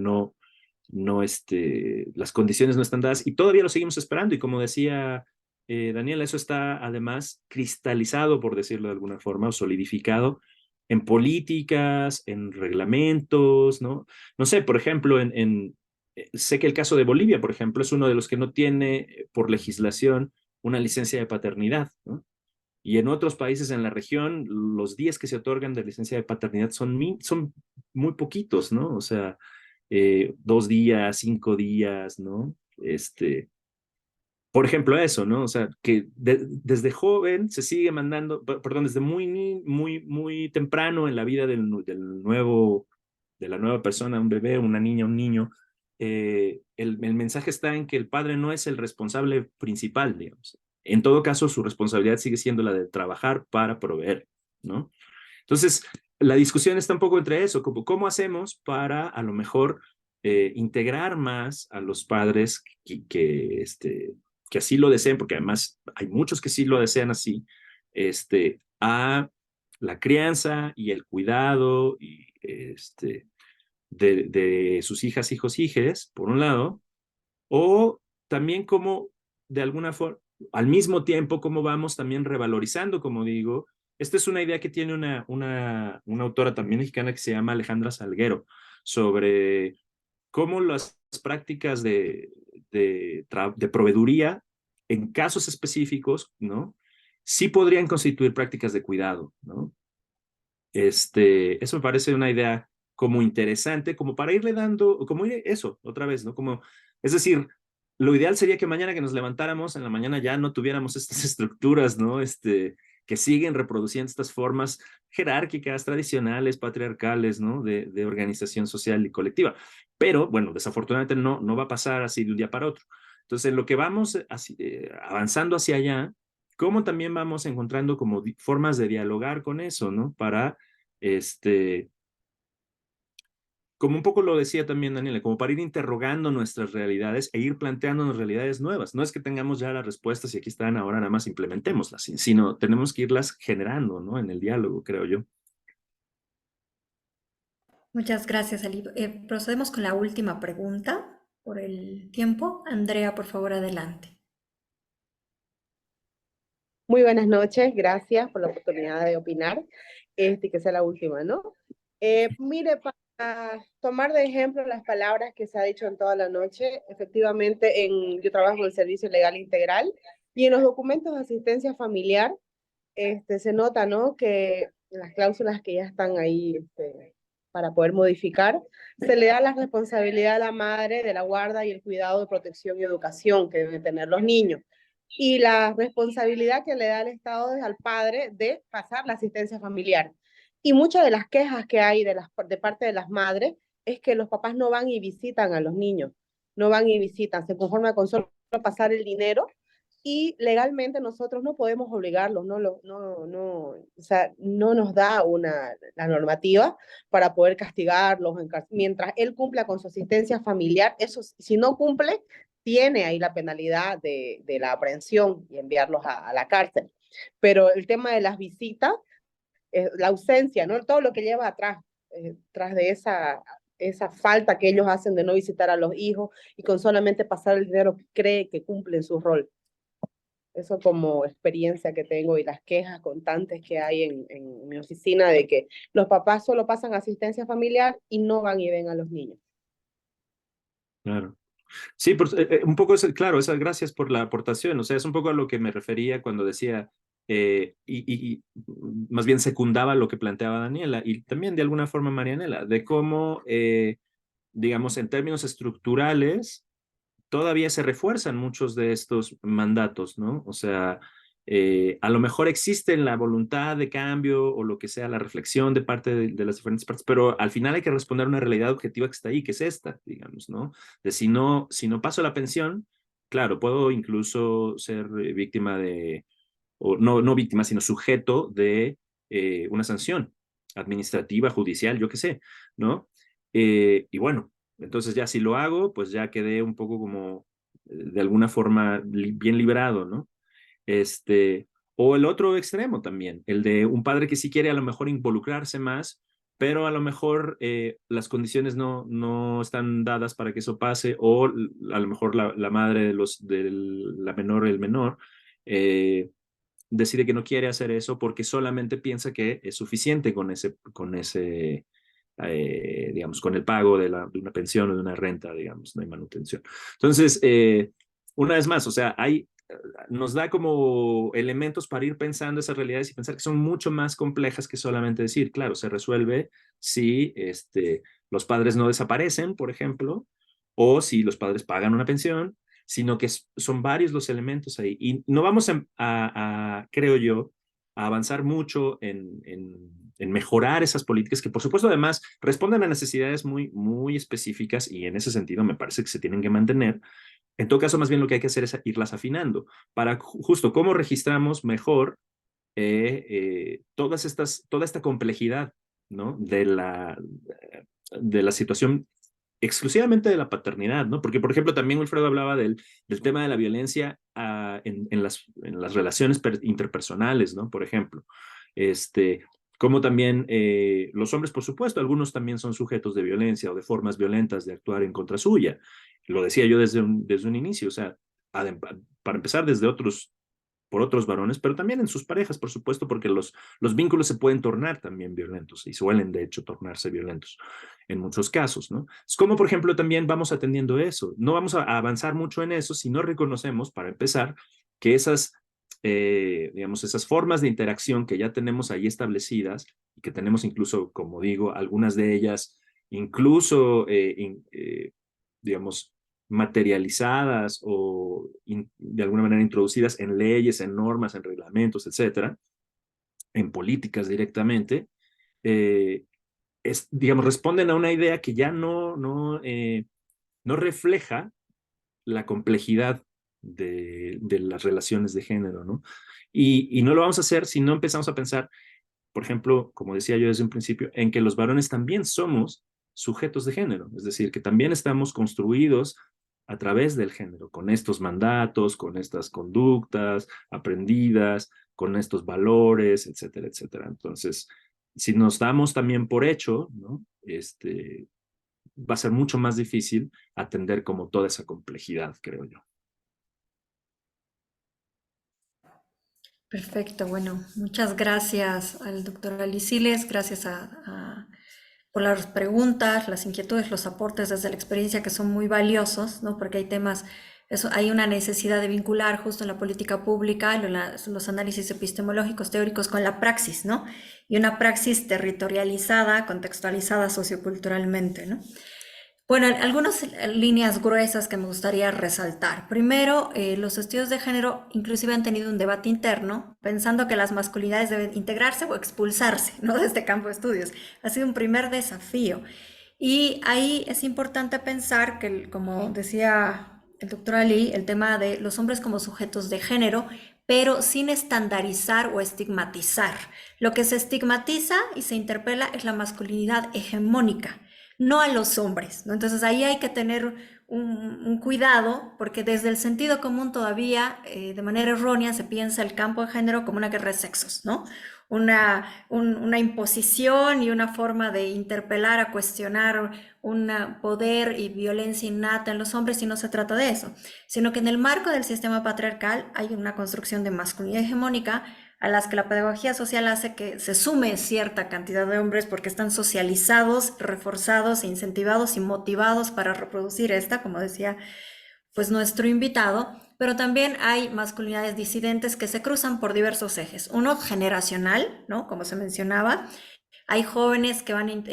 las condiciones no están dadas y todavía lo seguimos esperando y como decía Daniela, eso está además cristalizado, por decirlo de alguna forma, o solidificado en políticas, en reglamentos, ¿no? No sé, por ejemplo, sé que el caso de Bolivia, por ejemplo, es uno de los que no tiene por legislación una licencia de paternidad, ¿no? Y en otros países en la región, los días que se otorgan de licencia de paternidad son muy poquitos, ¿no? O sea, 2 días, 5 días, ¿no? Por ejemplo, eso, ¿no? O sea, que desde joven se sigue mandando, perdón, desde muy temprano en la vida de la nueva persona, un bebé, una niña, un niño, el mensaje está en que el padre no es el responsable principal, digamos. En todo caso, su responsabilidad sigue siendo la de trabajar para proveer, ¿no? Entonces, la discusión está un poco entre eso, como cómo hacemos para a lo mejor integrar más a los padres que así lo deseen, porque además hay muchos que sí lo desean así, a la crianza y el cuidado y de sus hijas, hijos, hijes, por un lado, o también como de alguna forma, al mismo tiempo, cómo vamos también revalorizando, como digo. Esta es una idea que tiene una autora también mexicana que se llama Alejandra Salguero, sobre cómo las prácticas de proveeduría en casos específicos, sí podrían constituir prácticas de cuidado, ¿no? Eso me parece una idea como interesante, como para irle dando, como eso, otra vez, ¿no? Es decir, lo ideal sería que mañana que nos levantáramos, en la mañana ya no tuviéramos estas estructuras, ¿no? Que siguen reproduciendo estas formas jerárquicas, tradicionales, patriarcales, ¿no? De organización social y colectiva. Pero, bueno, desafortunadamente no va a pasar así de un día para otro. Entonces, en lo que vamos avanzando hacia allá, ¿cómo también vamos encontrando como formas de dialogar con eso, ¿no? Para como un poco lo decía también Daniela, como para ir interrogando nuestras realidades e ir planteándonos realidades nuevas. No es que tengamos ya las respuestas y aquí están, ahora nada más implementémoslas, sino tenemos que irlas generando, ¿no? En el diálogo, creo yo. Muchas gracias, Ali. Procedemos con la última pregunta por el tiempo. Andrea, por favor, adelante. Muy buenas noches, gracias por la oportunidad de opinar, que sea la última, ¿no? Mire, para tomar de ejemplo las palabras que se ha dicho en toda la noche, efectivamente yo trabajo en el Servicio Legal Integral y en los documentos de asistencia familiar se nota, ¿no? Que las cláusulas que ya están ahí para poder modificar, se le da la responsabilidad a la madre de la guarda y el cuidado de protección y educación que deben tener los niños. Y la responsabilidad que le da el Estado es al padre de pasar la asistencia familiar. Y muchas de las quejas que hay de parte de las madres es que los papás no van y visitan a los niños, no van y visitan, se conforman con solo pasar el dinero y legalmente nosotros no podemos obligarlos, o sea, no nos da la normativa para poder castigarlos mientras él cumpla con su asistencia familiar. Eso, si no cumple, tiene ahí la penalidad de la aprehensión y enviarlos a la cárcel. Pero el tema de las visitas, la ausencia, ¿no? Todo lo que lleva atrás, tras de esa falta que ellos hacen de no visitar a los hijos y con solamente pasar el dinero cree que cumplen su rol. Eso como experiencia que tengo y las quejas constantes que hay en mi oficina de que los papás solo pasan asistencia familiar y no van y ven a los niños. Claro. Sí, un poco, claro, gracias por la aportación. O sea, es un poco a lo que me refería cuando decía, y más bien secundaba lo que planteaba Daniela y también de alguna forma Marianela, de cómo, digamos, en términos estructurales, todavía se refuerzan muchos de estos mandatos, ¿no? O sea, a lo mejor existe la voluntad de cambio o lo que sea, la reflexión de parte de las diferentes partes, pero al final hay que responder a una realidad objetiva que está ahí, que es esta, digamos, ¿no? De si no paso la pensión, claro, puedo incluso ser víctima o no víctima, sino sujeto de una sanción administrativa, judicial, yo qué sé, ¿no? Y bueno, entonces ya si lo hago, pues ya quedé un poco como de alguna forma bien liberado, ¿no? O el otro extremo también, el de un padre que sí quiere a lo mejor involucrarse más, pero a lo mejor las condiciones no están dadas para que eso pase, o a lo mejor la madre de la menor, el menor, decide que no quiere hacer eso porque solamente piensa que es suficiente con ese digamos, con el pago de una pensión o de una renta, digamos, no hay manutención. Entonces, una vez más, o sea, nos da como elementos para ir pensando esas realidades y pensar que son mucho más complejas que solamente decir, claro, se resuelve si los padres no desaparecen, por ejemplo, o si los padres pagan una pensión, sino que son varios los elementos ahí. Y no vamos creo yo, a avanzar mucho en mejorar esas políticas que, por supuesto, además responden a necesidades muy, muy específicas y en ese sentido me parece que se tienen que mantener. En todo caso, más bien lo que hay que hacer es irlas afinando para justo cómo registramos mejor toda esta complejidad, ¿no? De la situación exclusivamente de la paternidad, ¿no? Porque, por ejemplo, también Wilfredo hablaba del tema de la violencia en las relaciones interpersonales, ¿no? Por ejemplo, como también los hombres, por supuesto, algunos también son sujetos de violencia o de formas violentas de actuar en contra suya. Lo decía yo desde un inicio, o sea, para empezar por otros varones, pero también en sus parejas, por supuesto, porque los vínculos se pueden tornar también violentos y suelen, de hecho, tornarse violentos en muchos casos, ¿no? Es como, por ejemplo, también vamos atendiendo eso. No vamos a avanzar mucho en eso si no reconocemos, para empezar, que digamos, esas formas de interacción que ya tenemos ahí establecidas y que tenemos incluso, como digo, algunas de ellas incluso, digamos, materializadas o de alguna manera introducidas en leyes, en normas, en reglamentos, etcétera, en políticas directamente, digamos, responden a una idea que ya no refleja la complejidad de las relaciones de género, ¿no? Y no lo vamos a hacer si no empezamos a pensar, por ejemplo, como decía yo desde un principio, en que los varones también somos sujetos de género, es decir, que también estamos construidos a través del género, con estos mandatos, con estas conductas aprendidas, con estos valores, etcétera, etcétera. Entonces, si nos damos también por hecho, ¿no? Va a ser mucho más difícil atender como toda esa complejidad, creo yo. Perfecto, bueno, muchas gracias al doctor Aliciles, gracias por las preguntas, las inquietudes, los aportes desde la experiencia que son muy valiosos, ¿no? Porque hay temas, hay una necesidad de vincular justo en la política pública los análisis epistemológicos teóricos con la praxis, ¿no? Y una praxis territorializada, contextualizada socioculturalmente, ¿no? Bueno, algunas líneas gruesas que me gustaría resaltar. Primero, los estudios de género inclusive han tenido un debate interno pensando que las masculinidades deben integrarse o expulsarse, ¿no? de este campo de estudios. Ha sido un primer desafío. Y ahí es importante pensar que, como decía el doctor Ali, el tema de los hombres como sujetos de género, pero sin estandarizar o estigmatizar. Lo que se estigmatiza y se interpela es la masculinidad hegemónica, no a los hombres, ¿no? Entonces ahí hay que tener un cuidado, porque desde el sentido común todavía de manera errónea se piensa el campo de género como una guerra de sexos, ¿no? Una imposición y una forma de interpelar, a cuestionar un poder y violencia innata en los hombres, y no se trata de eso, sino que en el marco del sistema patriarcal hay una construcción de masculinidad hegemónica a las que la pedagogía social hace que se sume cierta cantidad de hombres porque están socializados, reforzados, incentivados y motivados para reproducir esta, como decía pues nuestro invitado, pero también hay masculinidades disidentes que se cruzan por diversos ejes. Uno generacional, ¿no? Como se mencionaba, hay jóvenes que van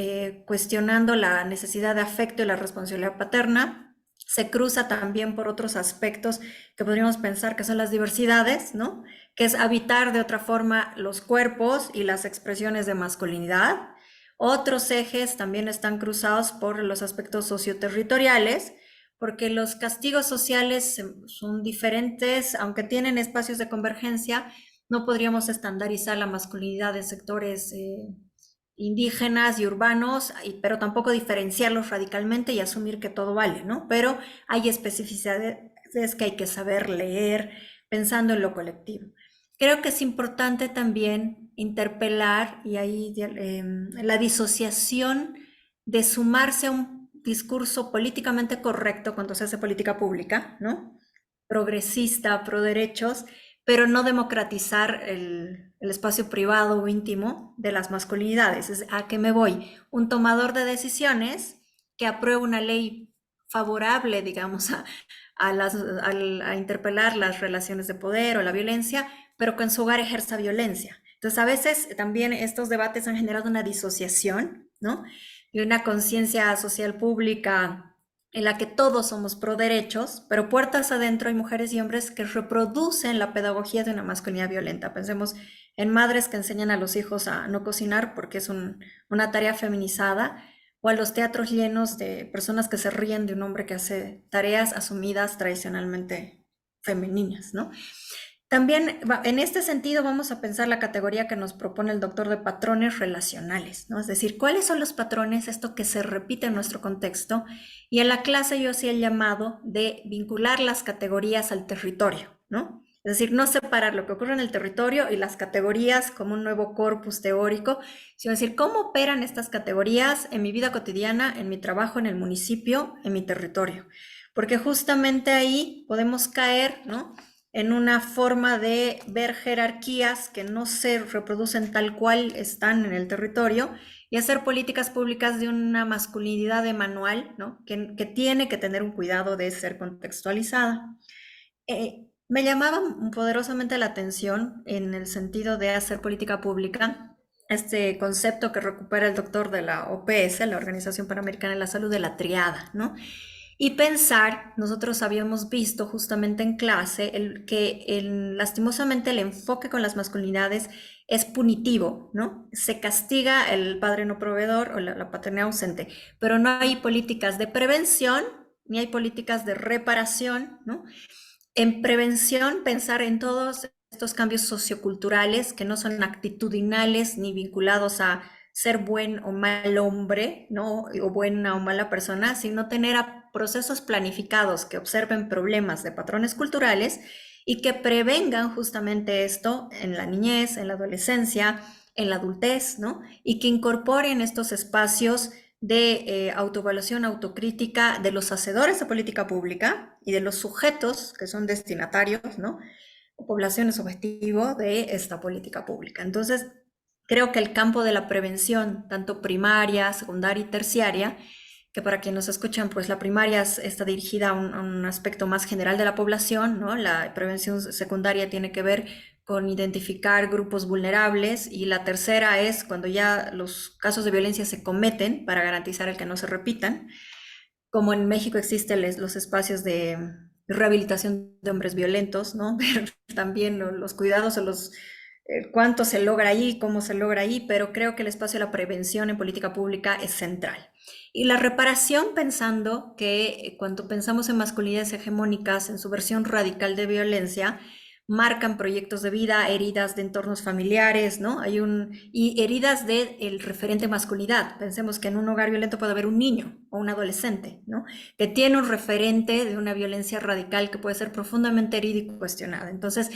cuestionando la necesidad de afecto y la responsabilidad paterna. Se cruza también por otros aspectos que podríamos pensar que son las diversidades, ¿no? Que es habitar de otra forma los cuerpos y las expresiones de masculinidad. Otros ejes también están cruzados por los aspectos socioterritoriales, porque los castigos sociales son diferentes, aunque tienen espacios de convergencia. No podríamos estandarizar la masculinidad en sectores indígenas y urbanos, pero tampoco diferenciarlos radicalmente y asumir que todo vale, ¿no? Pero hay especificidades que hay que saber leer pensando en lo colectivo. Creo que es importante también interpelar, y ahí la disociación de sumarse a un discurso políticamente correcto cuando se hace política pública, ¿no? Progresista, pro derechos, pero no democratizar el espacio privado o íntimo de las masculinidades. ¿A qué me voy? Un tomador de decisiones que aprueba una ley favorable, digamos, a interpelar las relaciones de poder o la violencia, pero que en su hogar ejerza violencia. Entonces, a veces también estos debates han generado una disociación, ¿no? Y una conciencia social pública en la que todos somos pro derechos, pero puertas adentro hay mujeres y hombres que reproducen la pedagogía de una masculinidad violenta. Pensemos en madres que enseñan a los hijos a no cocinar porque es una tarea feminizada, o a los teatros llenos de personas que se ríen de un hombre que hace tareas asumidas tradicionalmente femeninas, ¿no? También en este sentido vamos a pensar la categoría que nos propone el doctor de patrones relacionales, ¿no? Es decir, ¿cuáles son los patrones, esto que se repite en nuestro contexto? Y en la clase yo hacía el llamado de vincular las categorías al territorio, ¿no? Es decir, no separar lo que ocurre en el territorio y las categorías como un nuevo corpus teórico, sino decir, ¿cómo operan estas categorías en mi vida cotidiana, en mi trabajo, en el municipio, en mi territorio? Porque justamente ahí podemos caer, ¿no?, en una forma de ver jerarquías que no se reproducen tal cual están en el territorio, y hacer políticas públicas de una masculinidad de manual, ¿no?, que tiene que tener un cuidado de ser contextualizada. Me llamaba poderosamente la atención en el sentido de hacer política pública este concepto que recupera el doctor de la OPS, la Organización Panamericana de la Salud, de la triada, ¿no? Y pensar, nosotros habíamos visto justamente en clase que lastimosamente el enfoque con las masculinidades es punitivo, ¿no? Se castiga el padre no proveedor o la paternidad ausente, pero no hay políticas de prevención ni hay políticas de reparación, ¿no? En prevención, pensar en todos estos cambios socioculturales que no son actitudinales ni vinculados a ser buen o mal hombre, ¿no?, o buena o mala persona, sino tener procesos planificados que observen problemas de patrones culturales y que prevengan justamente esto en la niñez, en la adolescencia, en la adultez, ¿no? Y que incorporen estos espacios de autoevaluación, autocrítica de los hacedores de política pública y de los sujetos que son destinatarios, ¿no?, o poblaciones objetivo de esta política pública. Entonces, creo que el campo de la prevención, tanto primaria, secundaria y terciaria, que para quienes nos escuchan, pues la primaria está dirigida a un aspecto más general de la población, ¿no? La prevención secundaria tiene que ver con identificar grupos vulnerables, y la tercera es cuando ya los casos de violencia se cometen para garantizar el que no se repitan. Como en México existen los espacios de rehabilitación de hombres violentos, ¿no? Pero también los cuidados o los cuánto se logra ahí, cómo se logra ahí, pero creo que el espacio de la prevención en política pública es central. Y la reparación, pensando que cuando pensamos en masculinidades hegemónicas en su versión radical de violencia, marcan proyectos de vida, heridas de entornos familiares, ¿no? Y heridas del referente masculinidad. Pensemos que en un hogar violento puede haber un niño o un adolescente, ¿no? Que tiene un referente de una violencia radical que puede ser profundamente herida y cuestionada. Entonces,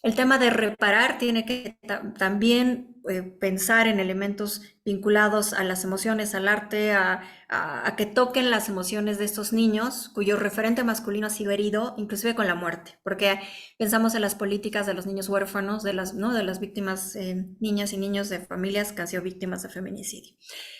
el tema de reparar tiene que también pensar en elementos vinculados a las emociones, al arte, a que toquen las emociones de estos niños cuyo referente masculino ha sido herido, inclusive con la muerte, porque pensamos en las políticas de los niños huérfanos, ¿no? De las víctimas, niñas y niños de familias que han sido víctimas de feminicidio.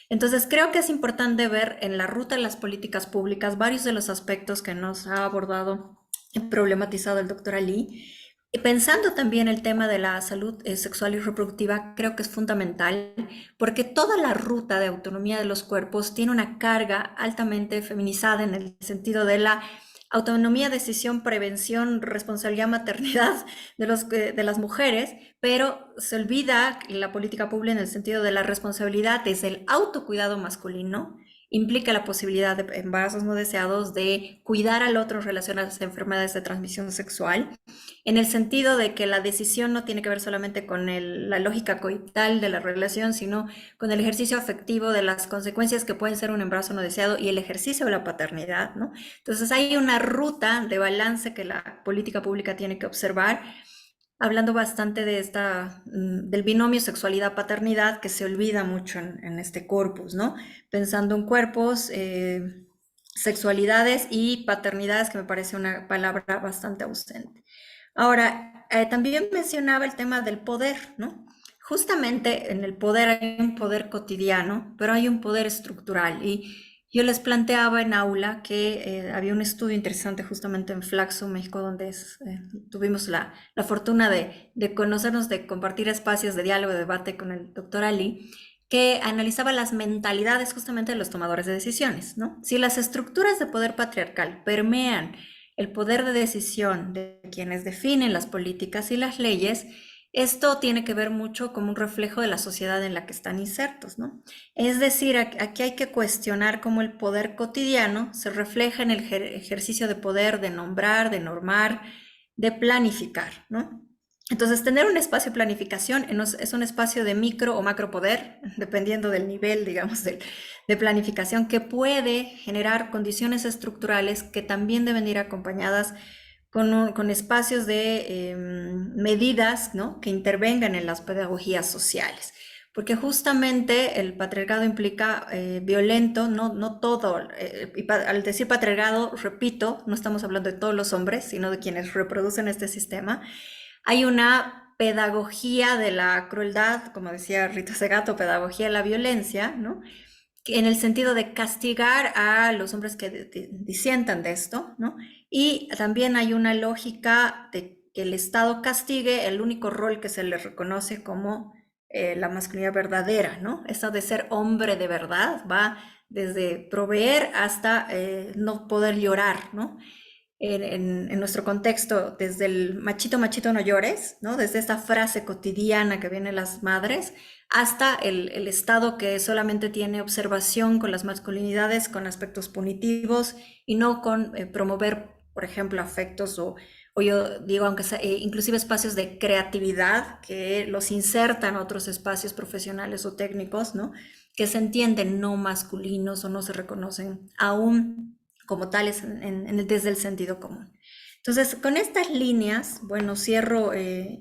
Entonces, creo que es importante ver en la ruta de las políticas públicas varios de los aspectos que nos ha abordado y problematizado el doctor Ali. Pensando también el tema de la salud sexual y reproductiva, creo que es fundamental porque toda la ruta de autonomía de los cuerpos tiene una carga altamente feminizada en el sentido de la autonomía, decisión, prevención, responsabilidad, maternidad de las mujeres, pero se olvida la política pública en el sentido de la responsabilidad desde el autocuidado masculino. Implica la posibilidad de embarazos no deseados, de cuidar al otro en relación a las enfermedades de transmisión sexual, en el sentido de que la decisión no tiene que ver solamente con la lógica coital de la relación, sino con el ejercicio afectivo de las consecuencias que pueden ser un embarazo no deseado y el ejercicio de la paternidad, ¿no? Entonces hay una ruta de balance que la política pública tiene que observar, hablando bastante de del binomio sexualidad-paternidad que se olvida mucho en este corpus, ¿no? Pensando en cuerpos, sexualidades y paternidades, que me parece una palabra bastante ausente. Ahora, también mencionaba el tema del poder, ¿no? Justamente en el poder hay un poder cotidiano, pero hay un poder estructural. Y yo les planteaba en aula que había un estudio interesante justamente en Flaxo, México, donde tuvimos la fortuna de conocernos, de compartir espacios de diálogo, de debate con el doctor Ali, que analizaba las mentalidades justamente de los tomadores de decisiones, ¿no? Si las estructuras de poder patriarcal permean el poder de decisión de quienes definen las políticas y las leyes, esto tiene que ver mucho como un reflejo de la sociedad en la que están insertos, ¿no? Es decir, aquí hay que cuestionar cómo el poder cotidiano se refleja en el ejercicio de poder, de nombrar, de normar, de planificar, ¿no? Entonces, tener un espacio de planificación es un espacio de micro o macro poder, dependiendo del nivel, digamos, de planificación, que puede generar condiciones estructurales que también deben ir acompañadas con espacios de medidas, ¿no? Que intervengan en las pedagogías sociales. Porque justamente el patriarcado implica violento, no todo, y al decir patriarcado, repito, no estamos hablando de todos los hombres, sino de quienes reproducen este sistema. Hay una pedagogía de la crueldad, como decía Rita Segato, pedagogía de la violencia, ¿no? En el sentido de castigar a los hombres que disientan de esto, ¿no? Y también hay una lógica de que el Estado castigue el único rol que se le reconoce como la masculinidad verdadera, ¿no? Esto de ser hombre de verdad va desde proveer hasta no poder llorar, ¿no? En nuestro contexto, desde el machito, machito no llores, ¿no? Desde esta frase cotidiana que viene de las madres, hasta el Estado que solamente tiene observación con las masculinidades, con aspectos punitivos y no con promover, por ejemplo, afectos o yo digo, aunque sea, inclusive espacios de creatividad que los insertan a otros espacios profesionales o técnicos, ¿no? Que se entienden no masculinos o no se reconocen aún como tales desde el sentido común. Entonces, con estas líneas, bueno, cierro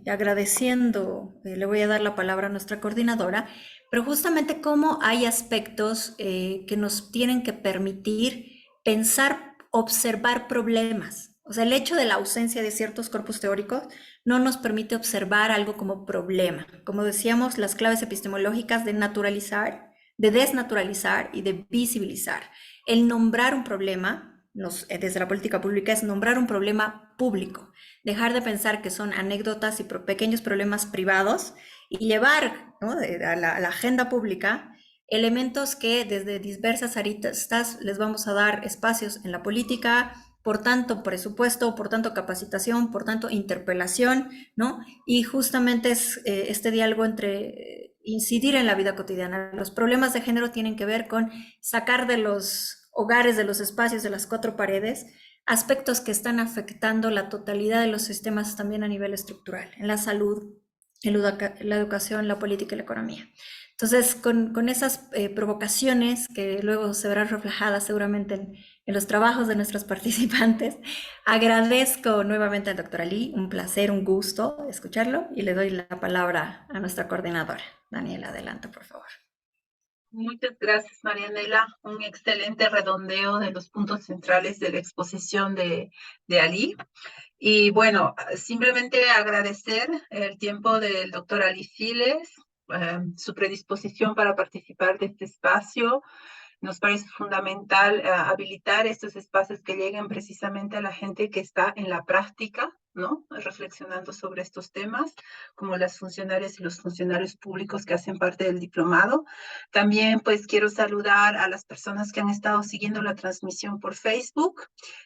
agradeciendo, le voy a dar la palabra a nuestra coordinadora, pero justamente cómo hay aspectos que nos tienen que permitir pensar, observar problemas. O sea, el hecho de la ausencia de ciertos corpus teóricos no nos permite observar algo como problema. Como decíamos, las claves epistemológicas de naturalizar, de desnaturalizar y de visibilizar. El nombrar un problema, desde la política pública, es nombrar un problema público, dejar de pensar que son anécdotas y pequeños problemas privados y llevar, ¿no? a la agenda pública elementos que desde diversas aristas les vamos a dar espacios en la política, por tanto presupuesto, por tanto capacitación, por tanto interpelación, ¿no? Y justamente es este diálogo entre incidir en la vida cotidiana. Los problemas de género tienen que ver con sacar de los hogares, de los espacios, de las cuatro paredes, aspectos que están afectando la totalidad de los sistemas también a nivel estructural, en la salud, en la educación, la política y la economía. Entonces, con esas provocaciones que luego se verán reflejadas seguramente en los trabajos de nuestros participantes, agradezco nuevamente al doctor Ali, un placer, un gusto escucharlo, y le doy la palabra a nuestra coordinadora. Daniela, adelante, por favor. Muchas gracias, Marianela. Un excelente redondeo de los puntos centrales de la exposición de Ali. Y bueno, simplemente agradecer el tiempo del doctor Ali Siles, su predisposición para participar de este espacio. Nos parece fundamental habilitar estos espacios que lleguen precisamente a la gente que está en la práctica, ¿no? Reflexionando sobre estos temas, como las funcionarias y los funcionarios públicos que hacen parte del diplomado. También pues quiero saludar a las personas que han estado siguiendo la transmisión por Facebook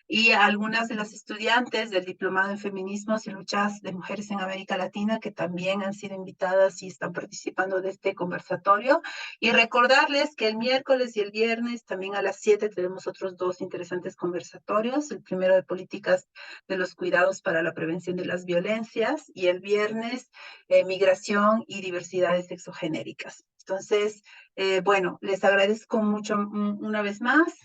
y a algunas de las estudiantes del diplomado en feminismos y luchas de mujeres en América Latina que también han sido invitadas y están participando de este conversatorio. Y recordarles que el miércoles y el viernes también a las 7 tenemos otros 2 interesantes conversatorios. El primero de políticas de los cuidados para la prevención de las violencias y el viernes migración y diversidades sexogenéricas. Entonces, bueno, les agradezco mucho una vez más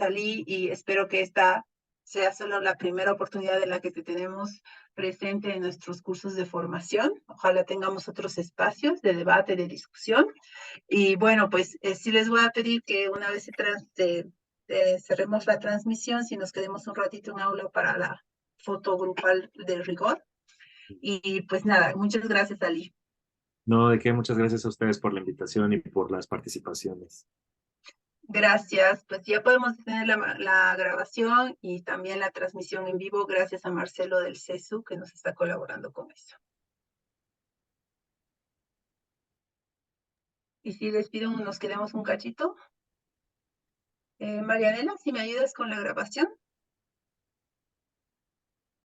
Ali, y espero que esta sea solo la primera oportunidad de la que te tenemos presente en nuestros cursos de formación. Ojalá tengamos otros espacios de debate, de discusión. Y bueno, pues sí les voy a pedir que una vez cerremos la transmisión, si nos quedemos un ratito en aula para la foto grupal de rigor. Y pues nada, muchas gracias, Ali. No, de qué, muchas gracias a ustedes por la invitación y por las participaciones. Gracias, pues ya podemos tener la grabación y también la transmisión en vivo, gracias a Marcelo del CESU que nos está colaborando con eso. Y si les pido nos quedemos un cachito. Marianela, si me ayudas con la grabación.